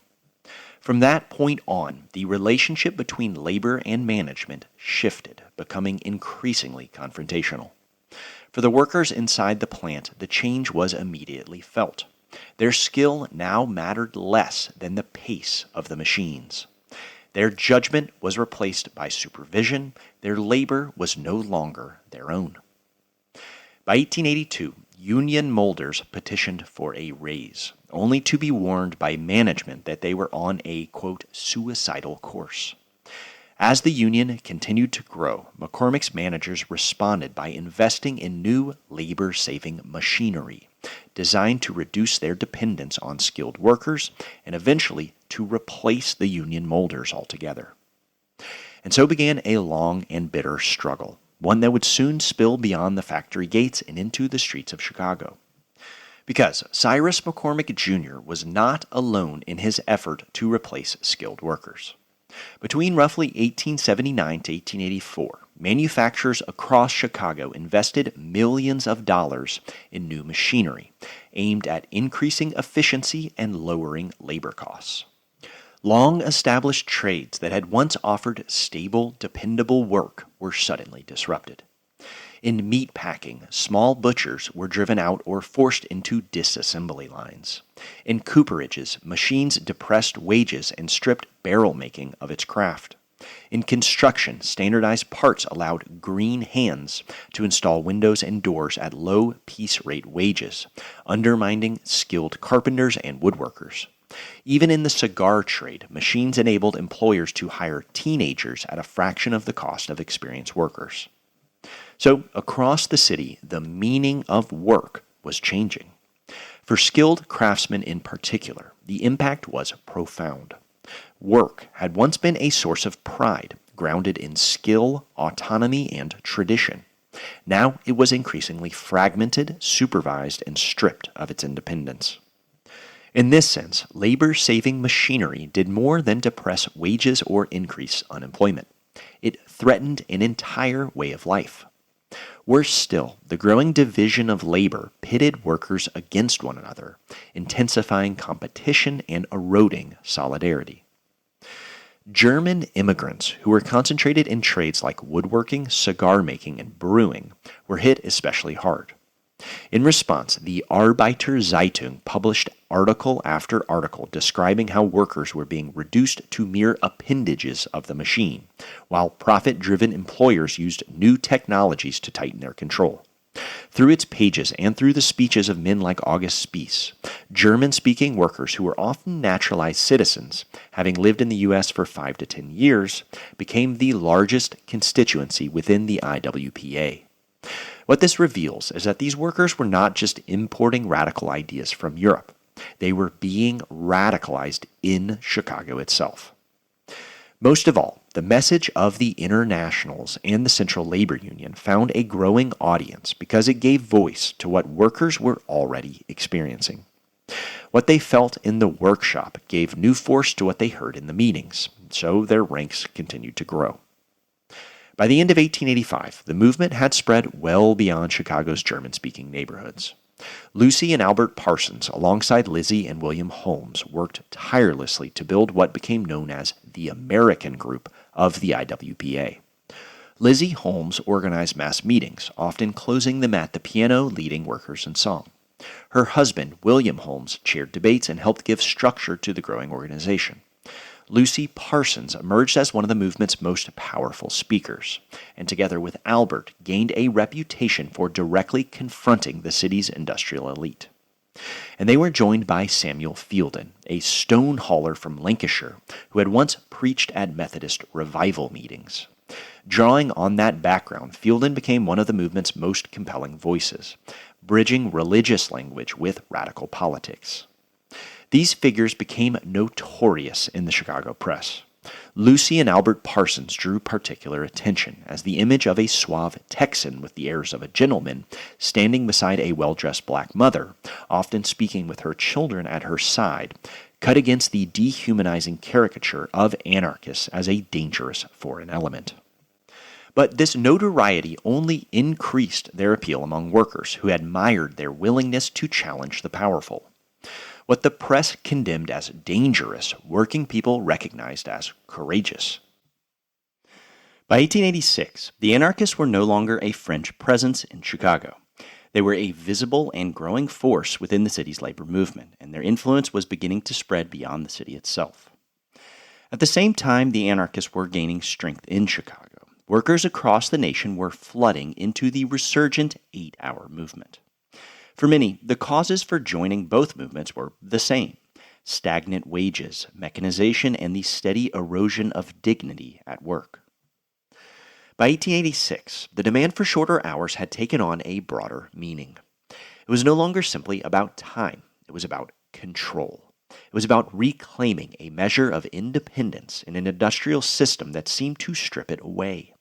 From that point on, the relationship between labor and management shifted, becoming increasingly confrontational. For the workers inside the plant, the change was immediately felt. Their skill now mattered less than the pace of the machines. Their judgment was replaced by supervision. Their labor was no longer their own. By 1882, union molders petitioned for a raise, only to be warned by management that they were on a, quote, suicidal course. As the union continued to grow, McCormick's managers responded by investing in new labor-saving machinery, designed to reduce their dependence on skilled workers and eventually to replace the union molders altogether. And so began a long and bitter struggle, one that would soon spill beyond the factory gates and into the streets of Chicago. Because Cyrus McCormick Jr. was not alone in his effort to replace skilled workers. Between roughly 1879 to 1884, manufacturers across Chicago invested millions of dollars in new machinery aimed at increasing efficiency and lowering labor costs. Long-established trades that had once offered stable, dependable work were suddenly disrupted. In meat packing, small butchers were driven out or forced into disassembly lines. In cooperages, machines depressed wages and stripped barrel making of its craft. In construction, standardized parts allowed green hands to install windows and doors at low piece rate wages, undermining skilled carpenters and woodworkers. Even in the cigar trade, machines enabled employers to hire teenagers at a fraction of the cost of experienced workers. So, across the city, the meaning of work was changing. For skilled craftsmen in particular, the impact was profound. Work had once been a source of pride, grounded in skill, autonomy, and tradition. Now it was increasingly fragmented, supervised, and stripped of its independence. In this sense, labor-saving machinery did more than depress wages or increase unemployment. It threatened an entire way of life. Worse still, the growing division of labor pitted workers against one another, intensifying competition and eroding solidarity. German immigrants who were concentrated in trades like woodworking, cigar making, and brewing were hit especially hard. In response, the Arbeiter Zeitung published article after article describing how workers were being reduced to mere appendages of the machine, while profit-driven employers used new technologies to tighten their control. Through its pages and through the speeches of men like August Spies, German-speaking workers who were often naturalized citizens, having lived in the U.S. for 5 to 10 years, became the largest constituency within the IWPA. What this reveals is that these workers were not just importing radical ideas from Europe. They were being radicalized in Chicago itself. Most of all, the message of the Internationals and the Central Labor Union found a growing audience because it gave voice to what workers were already experiencing. What they felt in the workshop gave new force to what they heard in the meetings, so their ranks continued to grow. By the end of 1885, the movement had spread well beyond Chicago's German-speaking neighborhoods. Lucy and Albert Parsons, alongside Lizzie and William Holmes, worked tirelessly to build what became known as the American group of the IWPA. Lizzie Holmes organized mass meetings, often closing them at the piano, leading workers in song. Her husband, William Holmes, chaired debates and helped give structure to the growing organization. Lucy Parsons emerged as one of the movement's most powerful speakers, and together with Albert, gained a reputation for directly confronting the city's industrial elite. And they were joined by Samuel Fielden, a stone hauler from Lancashire, who had once preached at Methodist revival meetings. Drawing on that background, Fielden became one of the movement's most compelling voices, bridging religious language with radical politics. These figures became notorious in the Chicago press. Lucy and Albert Parsons drew particular attention, as the image of a suave Texan with the airs of a gentleman standing beside a well-dressed black mother, often speaking with her children at her side, cut against the dehumanizing caricature of anarchists as a dangerous foreign element. But this notoriety only increased their appeal among workers who admired their willingness to challenge the powerful. What the press condemned as dangerous, working people recognized as courageous. By 1886, the anarchists were no longer a French presence in Chicago. They were a visible and growing force within the city's labor movement, and their influence was beginning to spread beyond the city itself. At the same time the anarchists were gaining strength in Chicago, workers across the nation were flooding into the resurgent 8-hour movement. For many, the causes for joining both movements were the same: stagnant wages, mechanization, and the steady erosion of dignity at work. By 1886, the demand for shorter hours had taken on a broader meaning. It was no longer simply about time. It was about control. It was about reclaiming a measure of independence in an industrial system that seemed to strip it away.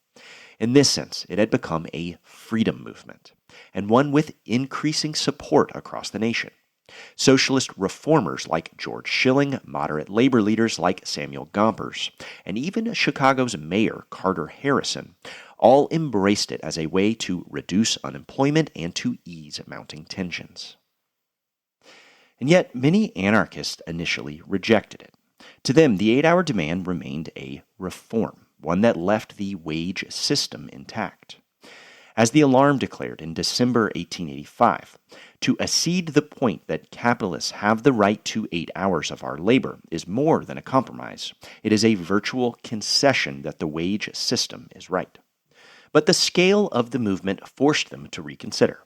In this sense, it had become a freedom movement, and one with increasing support across the nation. Socialist reformers like George Schilling, moderate labor leaders like Samuel Gompers, and even Chicago's mayor, Carter Harrison, all embraced it as a way to reduce unemployment and to ease mounting tensions. And yet, many anarchists initially rejected it. To them, the 8-hour demand remained a reform, one that left the wage system intact. As the Alarm declared in December 1885, to accede the point that capitalists have the right to 8 hours of our labor is more than a compromise. It is a virtual concession that the wage system is right. But the scale of the movement forced them to reconsider.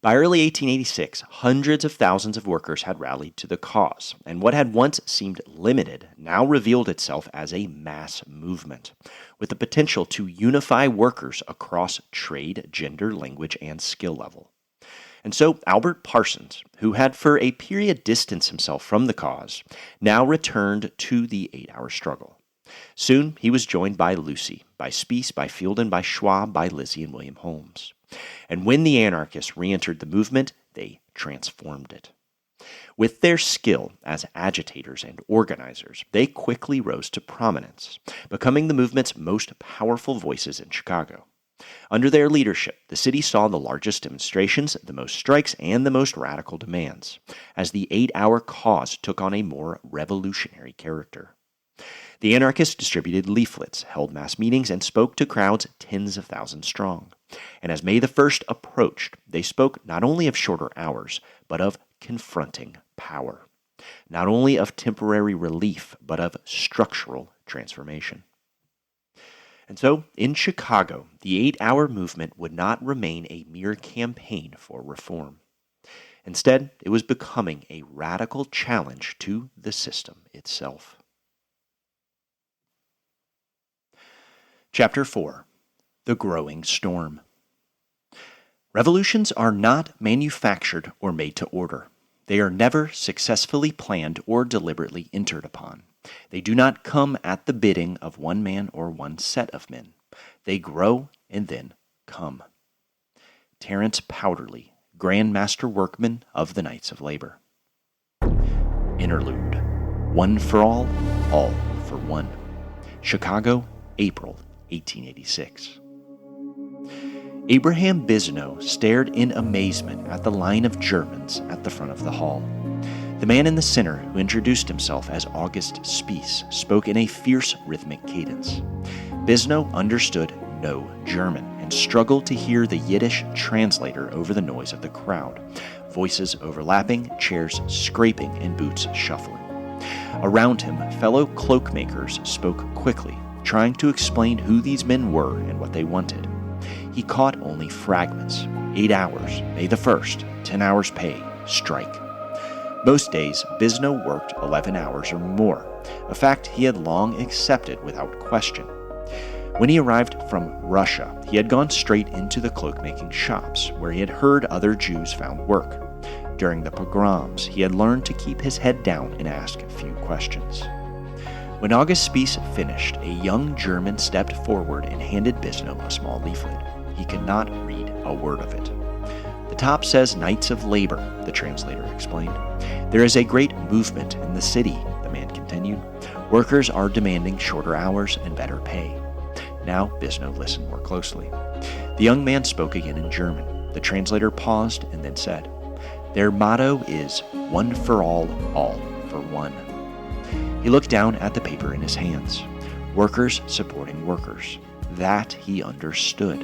By early 1886, hundreds of thousands of workers had rallied to the cause, and what had once seemed limited now revealed itself as a mass movement, with the potential to unify workers across trade, gender, language, and skill level. And so Albert Parsons, who had for a period distanced himself from the cause, now returned to the 8-hour struggle. Soon he was joined by Lucy, by Spies, by Fielden, by Schwab, by Lizzie, and William Holmes. And when the anarchists re-entered the movement, they transformed it. With their skill as agitators and organizers, they quickly rose to prominence, becoming the movement's most powerful voices in Chicago. Under their leadership, the city saw the largest demonstrations, the most strikes, and the most radical demands, as the 8-hour cause took on a more revolutionary character. The anarchists distributed leaflets, held mass meetings, and spoke to crowds tens of thousands strong. And as May the 1st approached, they spoke not only of shorter hours, but of confronting power. Not only of temporary relief, but of structural transformation. And so, in Chicago, the 8-hour movement would not remain a mere campaign for reform. Instead, it was becoming a radical challenge to the system itself. Chapter 4. The Growing Storm. Revolutions are not manufactured or made to order. They are never successfully planned or deliberately entered upon. They do not come at the bidding of one man or one set of men. They grow and then come. Terence Powderly, Grand Master Workman of the Knights of Labor. Interlude. One for all for one. Chicago, April 1886. Abraham Bisno stared in amazement at the line of Germans at the front of the hall. The man in the center, who introduced himself as August Spies, spoke in a fierce rhythmic cadence. Bisno understood no German and struggled to hear the Yiddish translator over the noise of the crowd, voices overlapping, chairs scraping, and boots shuffling. Around him, fellow cloakmakers spoke quickly, trying to explain who these men were and what they wanted. He caught only fragments. 8 hours, May the 1st, 10 hours pay, strike. Most days, Bisno worked 11 hours or more, a fact he had long accepted without question. When he arrived from Russia, he had gone straight into the cloak-making shops, where he had heard other Jews found work. During the pogroms, he had learned to keep his head down and ask few questions. When August Spies finished, a young German stepped forward and handed Bisno a small leaflet. He could not read a word of it. The top says Knights of Labor, the translator explained. There is a great movement in the city, the man continued. Workers are demanding shorter hours and better pay. Now Bisno listened more closely. The young man spoke again in German. The translator paused and then said, Their motto is one for all for one. He looked down at the paper in his hands. Workers supporting workers. That he understood.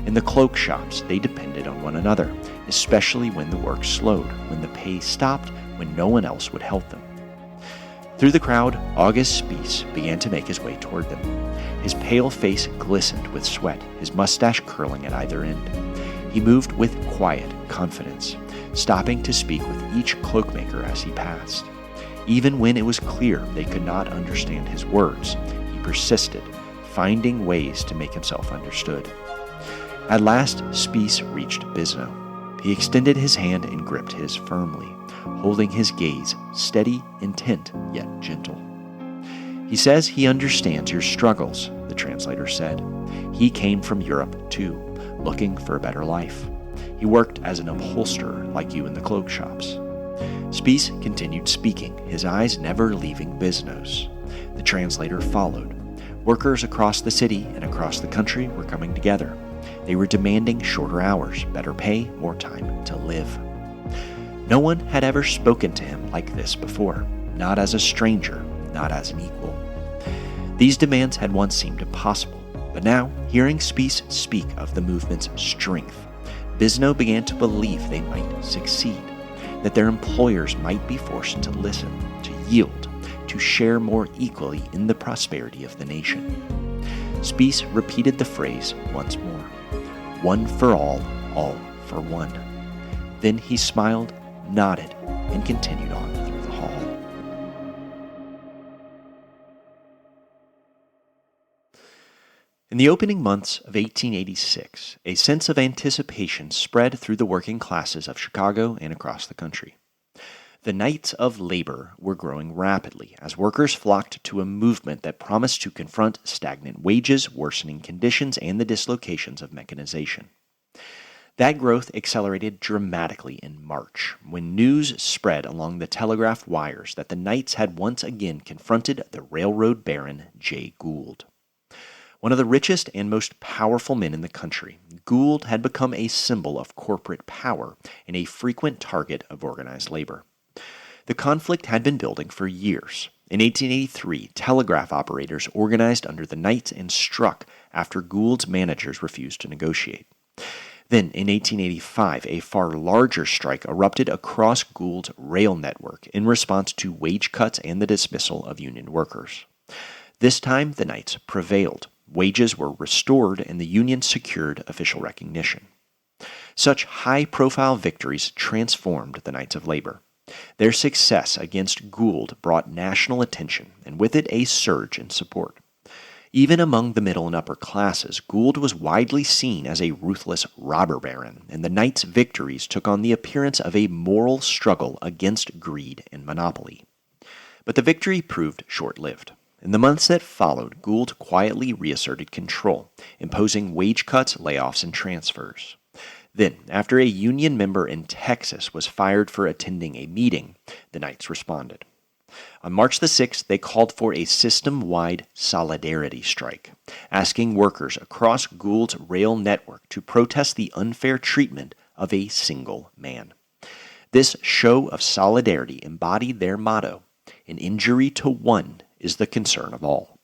In the cloak shops, they depended on one another, especially when the work slowed, when the pay stopped, when no one else would help them. Through the crowd, August Spies began to make his way toward them. His pale face glistened with sweat, his mustache curling at either end. He moved with quiet confidence, stopping to speak with each cloakmaker as he passed. Even when it was clear they could not understand his words, he persisted, finding ways to make himself understood. At last, Spies reached Bisno. He extended his hand and gripped his firmly, holding his gaze steady, intent, yet gentle. He says he understands your struggles, the translator said. He came from Europe, too, looking for a better life. He worked as an upholsterer like you in the cloak shops. Spies continued speaking, his eyes never leaving Bisno's. The translator followed. Workers across the city and across the country were coming together. They were demanding shorter hours, better pay, more time to live. No one had ever spoken to him like this before, not as a stranger, not as an equal. These demands had once seemed impossible, but now, hearing Spies speak of the movement's strength, Bisno began to believe they might succeed, that their employers might be forced to listen, to yield, to share more equally in the prosperity of the nation. Spies repeated the phrase once more. One for all for one. Then he smiled, nodded, and continued on through the hall. In the opening months of 1886, a sense of anticipation spread through the working classes of Chicago and across the country. The Knights of Labor were growing rapidly as workers flocked to a movement that promised to confront stagnant wages, worsening conditions, and the dislocations of mechanization. That growth accelerated dramatically in March, when news spread along the telegraph wires that the Knights had once again confronted the railroad baron Jay Gould. One of the richest and most powerful men in the country, Gould had become a symbol of corporate power and a frequent target of organized labor. The conflict had been building for years. In 1883, telegraph operators organized under the Knights and struck after Gould's managers refused to negotiate. Then, in 1885, a far larger strike erupted across Gould's rail network in response to wage cuts and the dismissal of union workers. This time, the Knights prevailed, wages were restored, and the Union secured official recognition. Such high-profile victories transformed the Knights of Labor. Their success against Gould brought national attention, and with it a surge in support. Even among the middle and upper classes, Gould was widely seen as a ruthless robber baron, and the Knights' victories took on the appearance of a moral struggle against greed and monopoly. But the victory proved short-lived. In the months that followed, Gould quietly reasserted control, imposing wage cuts, layoffs, and transfers. Then, after a Union member in Texas was fired for attending a meeting, the Knights responded. On March the 6th, they called for a system-wide solidarity strike, asking workers across Gould's rail network to protest the unfair treatment of a single man. This show of solidarity embodied their motto, "An injury to one is the concern of all."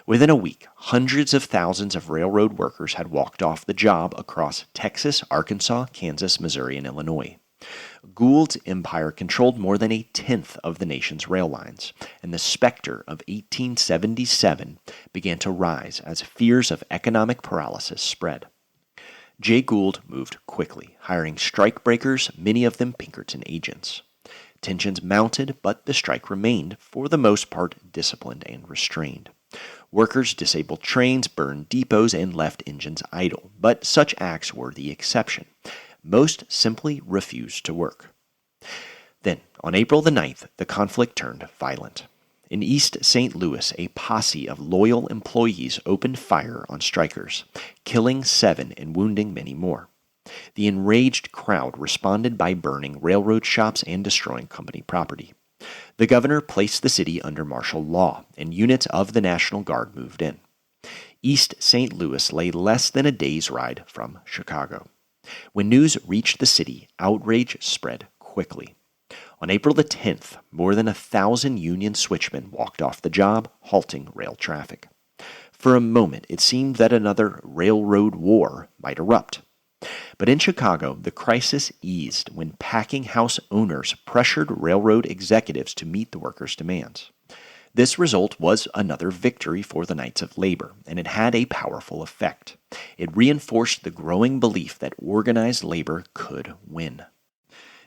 Within a week, hundreds of thousands of railroad workers had walked off the job across Texas, Arkansas, Kansas, Missouri, and Illinois. Gould's empire controlled more than a tenth of the nation's rail lines, and the specter of 1877 began to rise as fears of economic paralysis spread. Jay Gould moved quickly, hiring strikebreakers, many of them Pinkerton agents. Tensions mounted, but the strike remained, for the most part, disciplined and restrained. Workers disabled trains, burned depots, and left engines idle, but such acts were the exception. Most simply refused to work. Then, on April the 9th, the conflict turned violent. In East St. Louis, a posse of loyal employees opened fire on strikers, killing 7 and wounding many more. The enraged crowd responded by burning railroad shops and destroying company property. The governor placed the city under martial law, and units of the National Guard moved in. East St. Louis lay less than a day's ride from Chicago. When news reached the city, outrage spread quickly. On April the 10th, more than 1,000 Union switchmen walked off the job, halting rail traffic. For a moment, it seemed that another railroad war might erupt. But in Chicago, the crisis eased when packing house owners pressured railroad executives to meet the workers' demands. This result was another victory for the Knights of Labor, and it had a powerful effect. It reinforced the growing belief that organized labor could win.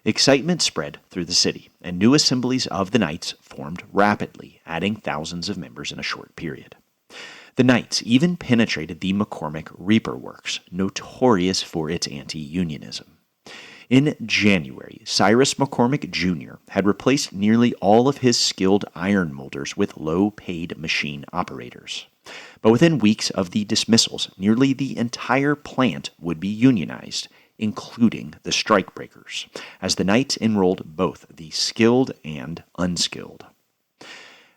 Excitement spread through the city, and new assemblies of the Knights formed rapidly, adding thousands of members in a short period. The Knights even penetrated the McCormick Reaper Works, notorious for its anti-unionism. In January, Cyrus McCormick Jr. had replaced nearly all of his skilled iron molders with low-paid machine operators. But within weeks of the dismissals, nearly the entire plant would be unionized, including the strikebreakers, as the Knights enrolled both the skilled and unskilled.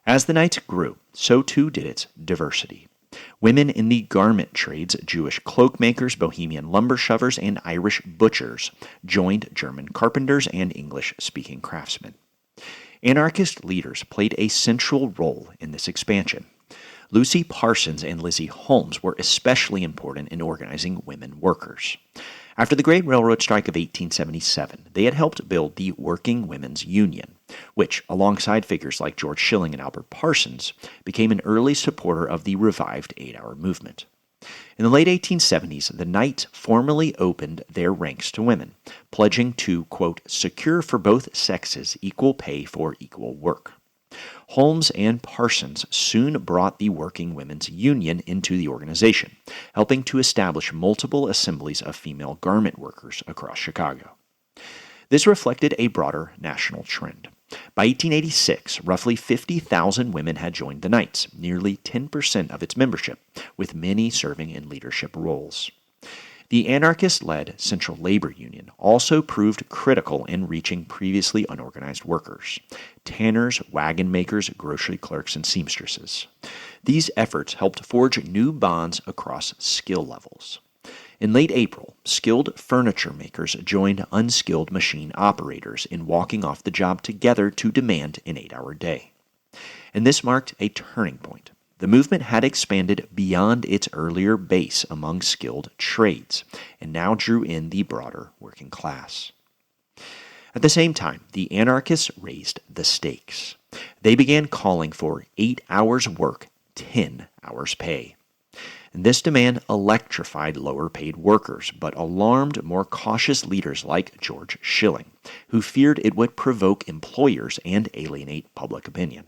As the Knights grew, so too did its diversity. Women in the garment trades, Jewish cloakmakers, Bohemian lumber shovers, and Irish butchers joined German carpenters and English-speaking craftsmen. Anarchist leaders played a central role in this expansion. Lucy Parsons and Lizzie Holmes were especially important in organizing women workers. After the Great Railroad Strike of 1877, they had helped build the Working Women's Union, which, alongside figures like George Schilling and Albert Parsons, became an early supporter of the revived 8-hour movement. In the late 1870s, the Knights formally opened their ranks to women, pledging to, quote, secure for both sexes equal pay for equal work. Holmes and Parsons soon brought the Working Women's Union into the organization, helping to establish multiple assemblies of female garment workers across Chicago. This reflected a broader national trend. By 1886, roughly 50,000 women had joined the Knights, nearly 10% of its membership, with many serving in leadership roles. The anarchist-led Central Labor Union also proved critical in reaching previously unorganized workers: tanners, wagon makers, grocery clerks, and seamstresses. These efforts helped forge new bonds across skill levels. In late April, skilled furniture makers joined unskilled machine operators in walking off the job together to demand an 8-hour day. And this marked a turning point. The movement had expanded beyond its earlier base among skilled trades, and now drew in the broader working class. At the same time, the anarchists raised the stakes. They began calling for 8 hours work, 10 hours pay. And this demand electrified lower-paid workers, but alarmed more cautious leaders like George Schilling, who feared it would provoke employers and alienate public opinion.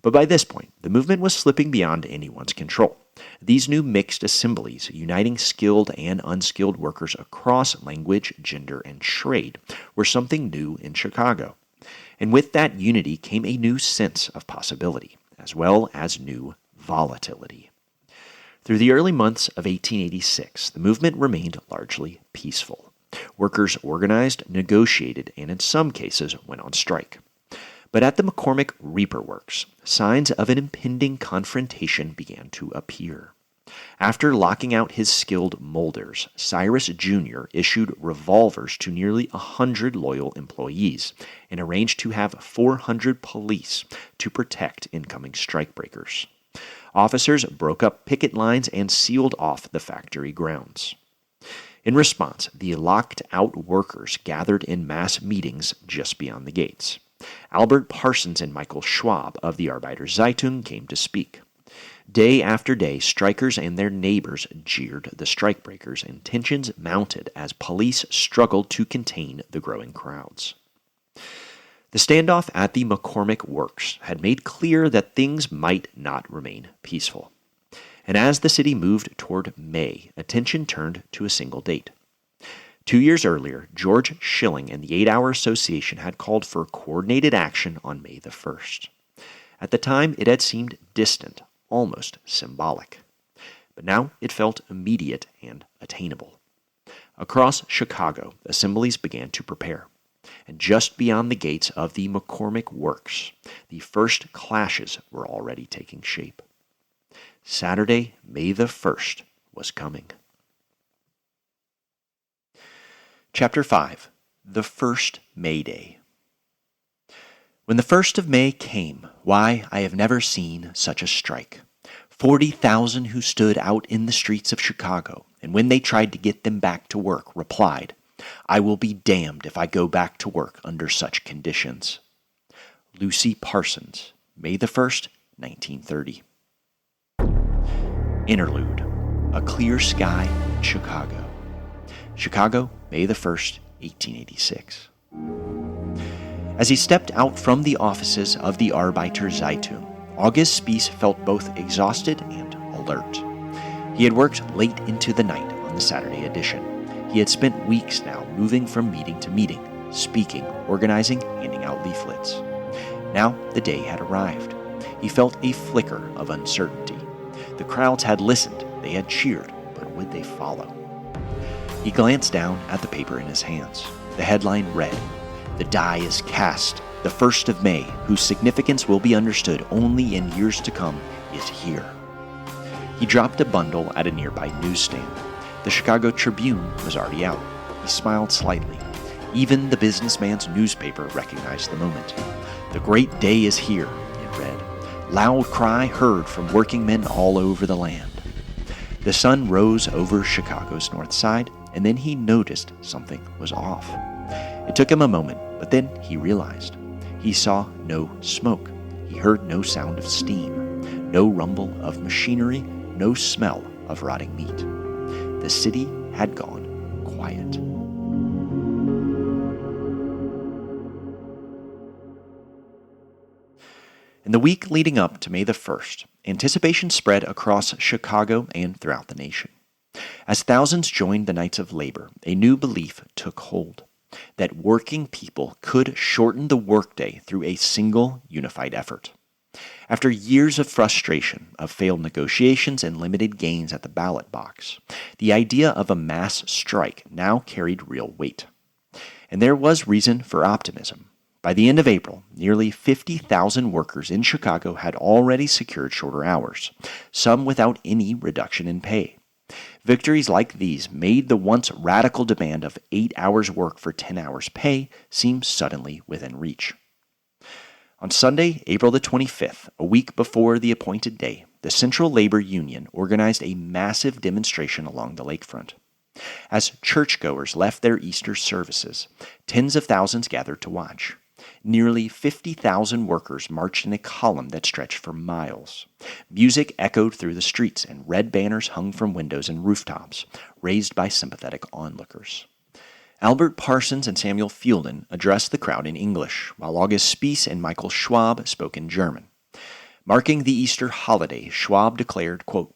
But by this point, the movement was slipping beyond anyone's control. These new mixed assemblies, uniting skilled and unskilled workers across language, gender, and trade, were something new in Chicago. And with that unity came a new sense of possibility, as well as new volatility. Through the early months of 1886, the movement remained largely peaceful. Workers organized, negotiated, and in some cases went on strike. But at the McCormick Reaper Works, signs of an impending confrontation began to appear. After locking out his skilled molders, Cyrus Jr. issued revolvers to nearly 100 loyal employees and arranged to have 400 police to protect incoming strikebreakers. Officers broke up picket lines and sealed off the factory grounds. In response, the locked-out workers gathered in mass meetings just beyond the gates. Albert Parsons and Michael Schwab of the Arbeiter Zeitung came to speak. Day after day, strikers and their neighbors jeered the strikebreakers, and tensions mounted as police struggled to contain the growing crowds. The standoff at the McCormick Works had made clear that things might not remain peaceful. And as the city moved toward May, attention turned to a single date. 2 years earlier, George Schilling and the 8-Hour Association had called for coordinated action on May the 1st. At the time, it had seemed distant, almost symbolic. But now it felt immediate and attainable. Across Chicago, assemblies began to prepare. And just beyond the gates of the McCormick Works, the first clashes were already taking shape. Saturday, May the 1st, was coming. Chapter 5. The First May Day. When the 1st of May came, why, I have never seen such a strike. 40,000 who stood out in the streets of Chicago, and when they tried to get them back to work, replied, "I will be damned if I go back to work under such conditions." Lucy Parsons, May the 1st, 1930. Interlude. A clear sky in Chicago. Chicago, May the 1st, 1886. As he stepped out from the offices of the Arbeiter Zeitung, August Spies felt both exhausted and alert. He had worked late into the night on the Saturday edition. He had spent weeks now moving from meeting to meeting, speaking, organizing, handing out leaflets. Now the day had arrived. He felt a flicker of uncertainty. The crowds had listened, they had cheered, but would they follow? He glanced down at the paper in his hands. The headline read, "The die is cast. The 1st of May, whose significance will be understood only in years to come, is here." He dropped a bundle at a nearby newsstand. The Chicago Tribune was already out. He smiled slightly. Even the businessman's newspaper recognized the moment. "The great day is here," it read. "Loud cry heard from working men all over the land." The sun rose over Chicago's north side, and then he noticed something was off. It took him a moment, but then he realized. He saw no smoke. He heard no sound of steam, no rumble of machinery, no smell of rotting meat. The city had gone quiet. In the week leading up to May the 1st, anticipation spread across Chicago and throughout the nation. As thousands joined the Knights of Labor, a new belief took hold, that working people could shorten the workday through a single unified effort. After years of frustration, of failed negotiations and limited gains at the ballot box, the idea of a mass strike now carried real weight. And there was reason for optimism. By the end of April, nearly 50,000 workers in Chicago had already secured shorter hours, some without any reduction in pay. Victories like these made the once radical demand of 8 hours work for 10 hours pay seem suddenly within reach. On Sunday, April the 25th, a week before the appointed day, the Central Labor Union organized a massive demonstration along the lakefront. As churchgoers left their Easter services, tens of thousands gathered to watch. Nearly 50,000 workers marched in a column that stretched for miles. Music echoed through the streets, and red banners hung from windows and rooftops, raised by sympathetic onlookers. Albert Parsons and Samuel Fielden addressed the crowd in English, while August Spies and Michael Schwab spoke in German. Marking the Easter holiday, Schwab declared, quote,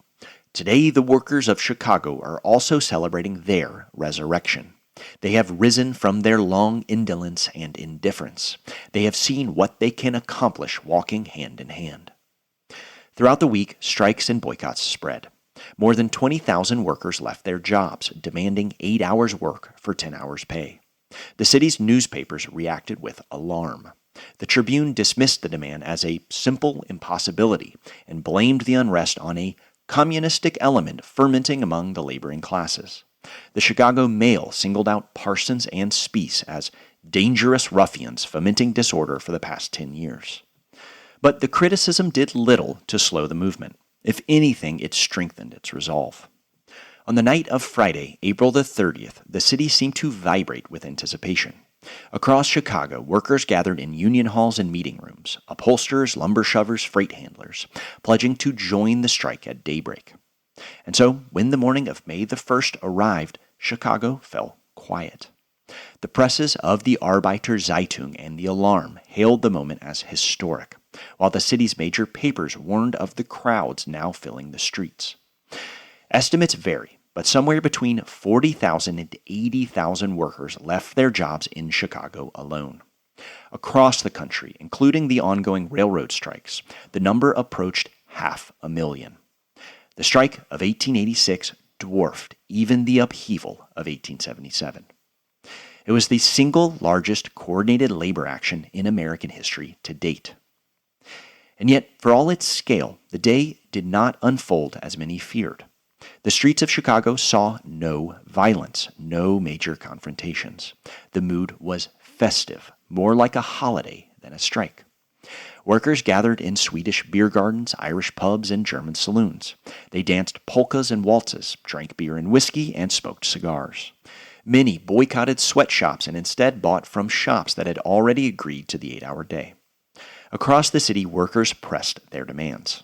"Today the workers of Chicago are also celebrating their resurrection. They have risen from their long indolence and indifference. They have seen what they can accomplish walking hand in hand." Throughout the week, strikes and boycotts spread. More than 20,000 workers left their jobs, demanding 8 hours work for 10 hours pay. The city's newspapers reacted with alarm. The Tribune dismissed the demand as a simple impossibility and blamed the unrest on a communistic element fermenting among the laboring classes. The Chicago Mail singled out Parsons and Spies as dangerous ruffians fomenting disorder for the past 10 years. But the criticism did little to slow the movement. If anything, it strengthened its resolve. On the night of Friday, April the 30th, the city seemed to vibrate with anticipation. Across Chicago, workers gathered in union halls and meeting rooms, upholsterers, lumber shovers, freight handlers, pledging to join the strike at daybreak. And so, when the morning of May the 1st arrived, Chicago fell quiet. The presses of the Arbeiter Zeitung and the Alarm hailed the moment as historic, while the city's major papers warned of the crowds now filling the streets. Estimates vary, but somewhere between 40,000 and 80,000 workers left their jobs in Chicago alone. Across the country, including the ongoing railroad strikes, the number approached 500,000. The strike of 1886 dwarfed even the upheaval of 1877. It was the single largest coordinated labor action in American history to date. And yet, for all its scale, the day did not unfold as many feared. The streets of Chicago saw no violence, no major confrontations. The mood was festive, more like a holiday than a strike. Workers gathered in Swedish beer gardens, Irish pubs, and German saloons. They danced polkas and waltzes, drank beer and whiskey, and smoked cigars. Many boycotted sweatshops and instead bought from shops that had already agreed to the 8-hour day. Across the city, workers pressed their demands.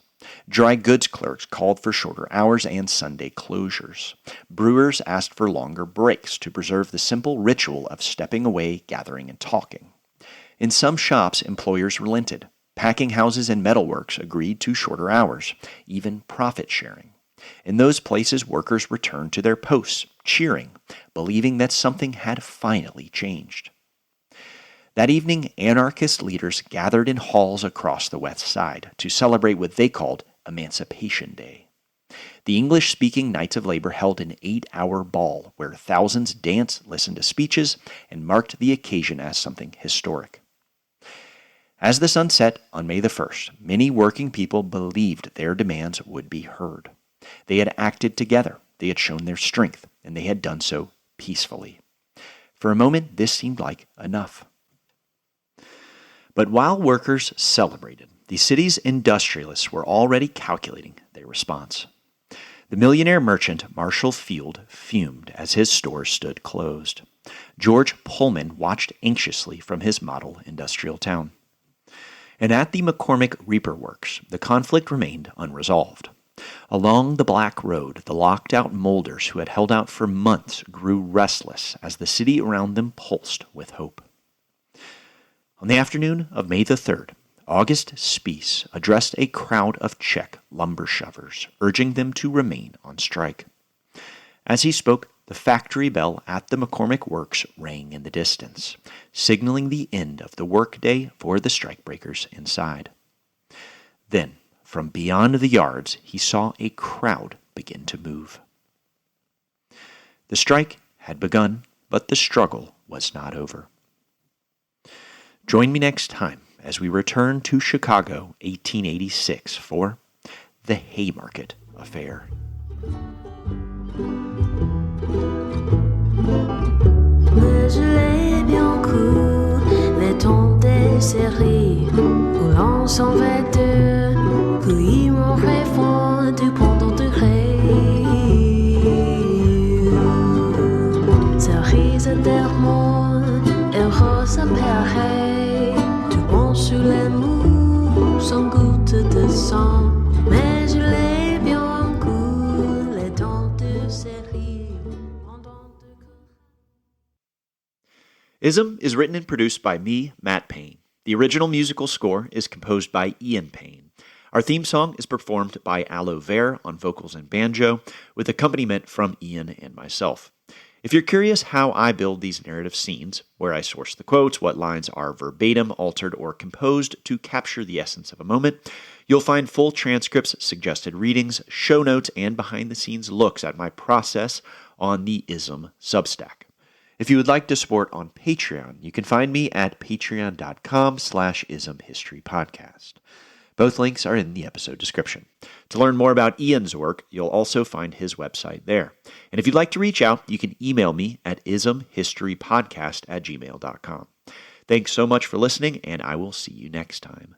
Dry goods clerks called for shorter hours and Sunday closures. Brewers asked for longer breaks to preserve the simple ritual of stepping away, gathering, and talking. In some shops, employers relented. Packing houses and metalworks agreed to shorter hours, even profit sharing. In those places, workers returned to their posts, cheering, believing that something had finally changed. That evening, anarchist leaders gathered in halls across the West Side to celebrate what they called Emancipation Day. The English-speaking Knights of Labor held an 8-hour ball where thousands danced, listened to speeches, and marked the occasion as something historic. As the sun set on May the 1st, many working people believed their demands would be heard. They had acted together, they had shown their strength, and they had done so peacefully. For a moment, this seemed like enough. But while workers celebrated, the city's industrialists were already calculating their response. The millionaire merchant Marshall Field fumed as his stores stood closed. George Pullman watched anxiously from his model industrial town. And at the McCormick Reaper Works, the conflict remained unresolved. Along the Black Road, the locked-out molders who had held out for months grew restless as the city around them pulsed with hope. On the afternoon of May the 3rd, August Spies addressed a crowd of Czech lumber shovers, urging them to remain on strike. As he spoke, the factory bell at the McCormick Works rang in the distance, signaling the end of the workday for the strikebreakers inside. Then, from beyond the yards, he saw a crowd begin to move. The strike had begun, but the struggle was not over. Join me next time as we return to Chicago, 1886, for the Haymarket Affair. Le gelé bien court, les tons desserrés, où l'on s'en vêteux, puis mon rêve du pendant de rêve. Cerise d'Hermont, et rose pareille, voulais mou, sans goutte de sang, mais je l'ai bien cool, les dents de série. Ism is written and produced by me, Matt Payne. The original musical score is composed by Ian Payne. Our theme song is performed by Aloe Vera on vocals and banjo, with accompaniment from Ian and myself. If you're curious how I build these narrative scenes, where I source the quotes, what lines are verbatim, altered, or composed to capture the essence of a moment, you'll find full transcripts, suggested readings, show notes, and behind-the-scenes looks at my process on the Ism Substack. If you would like to support on Patreon, you can find me at patreon.com/ismhistorypodcast. Both links are in the episode description. To learn more about Ian's work, you'll also find his website there. And if you'd like to reach out, you can email me at ismhistorypodcast@gmail.com. Thanks so much for listening, and I will see you next time.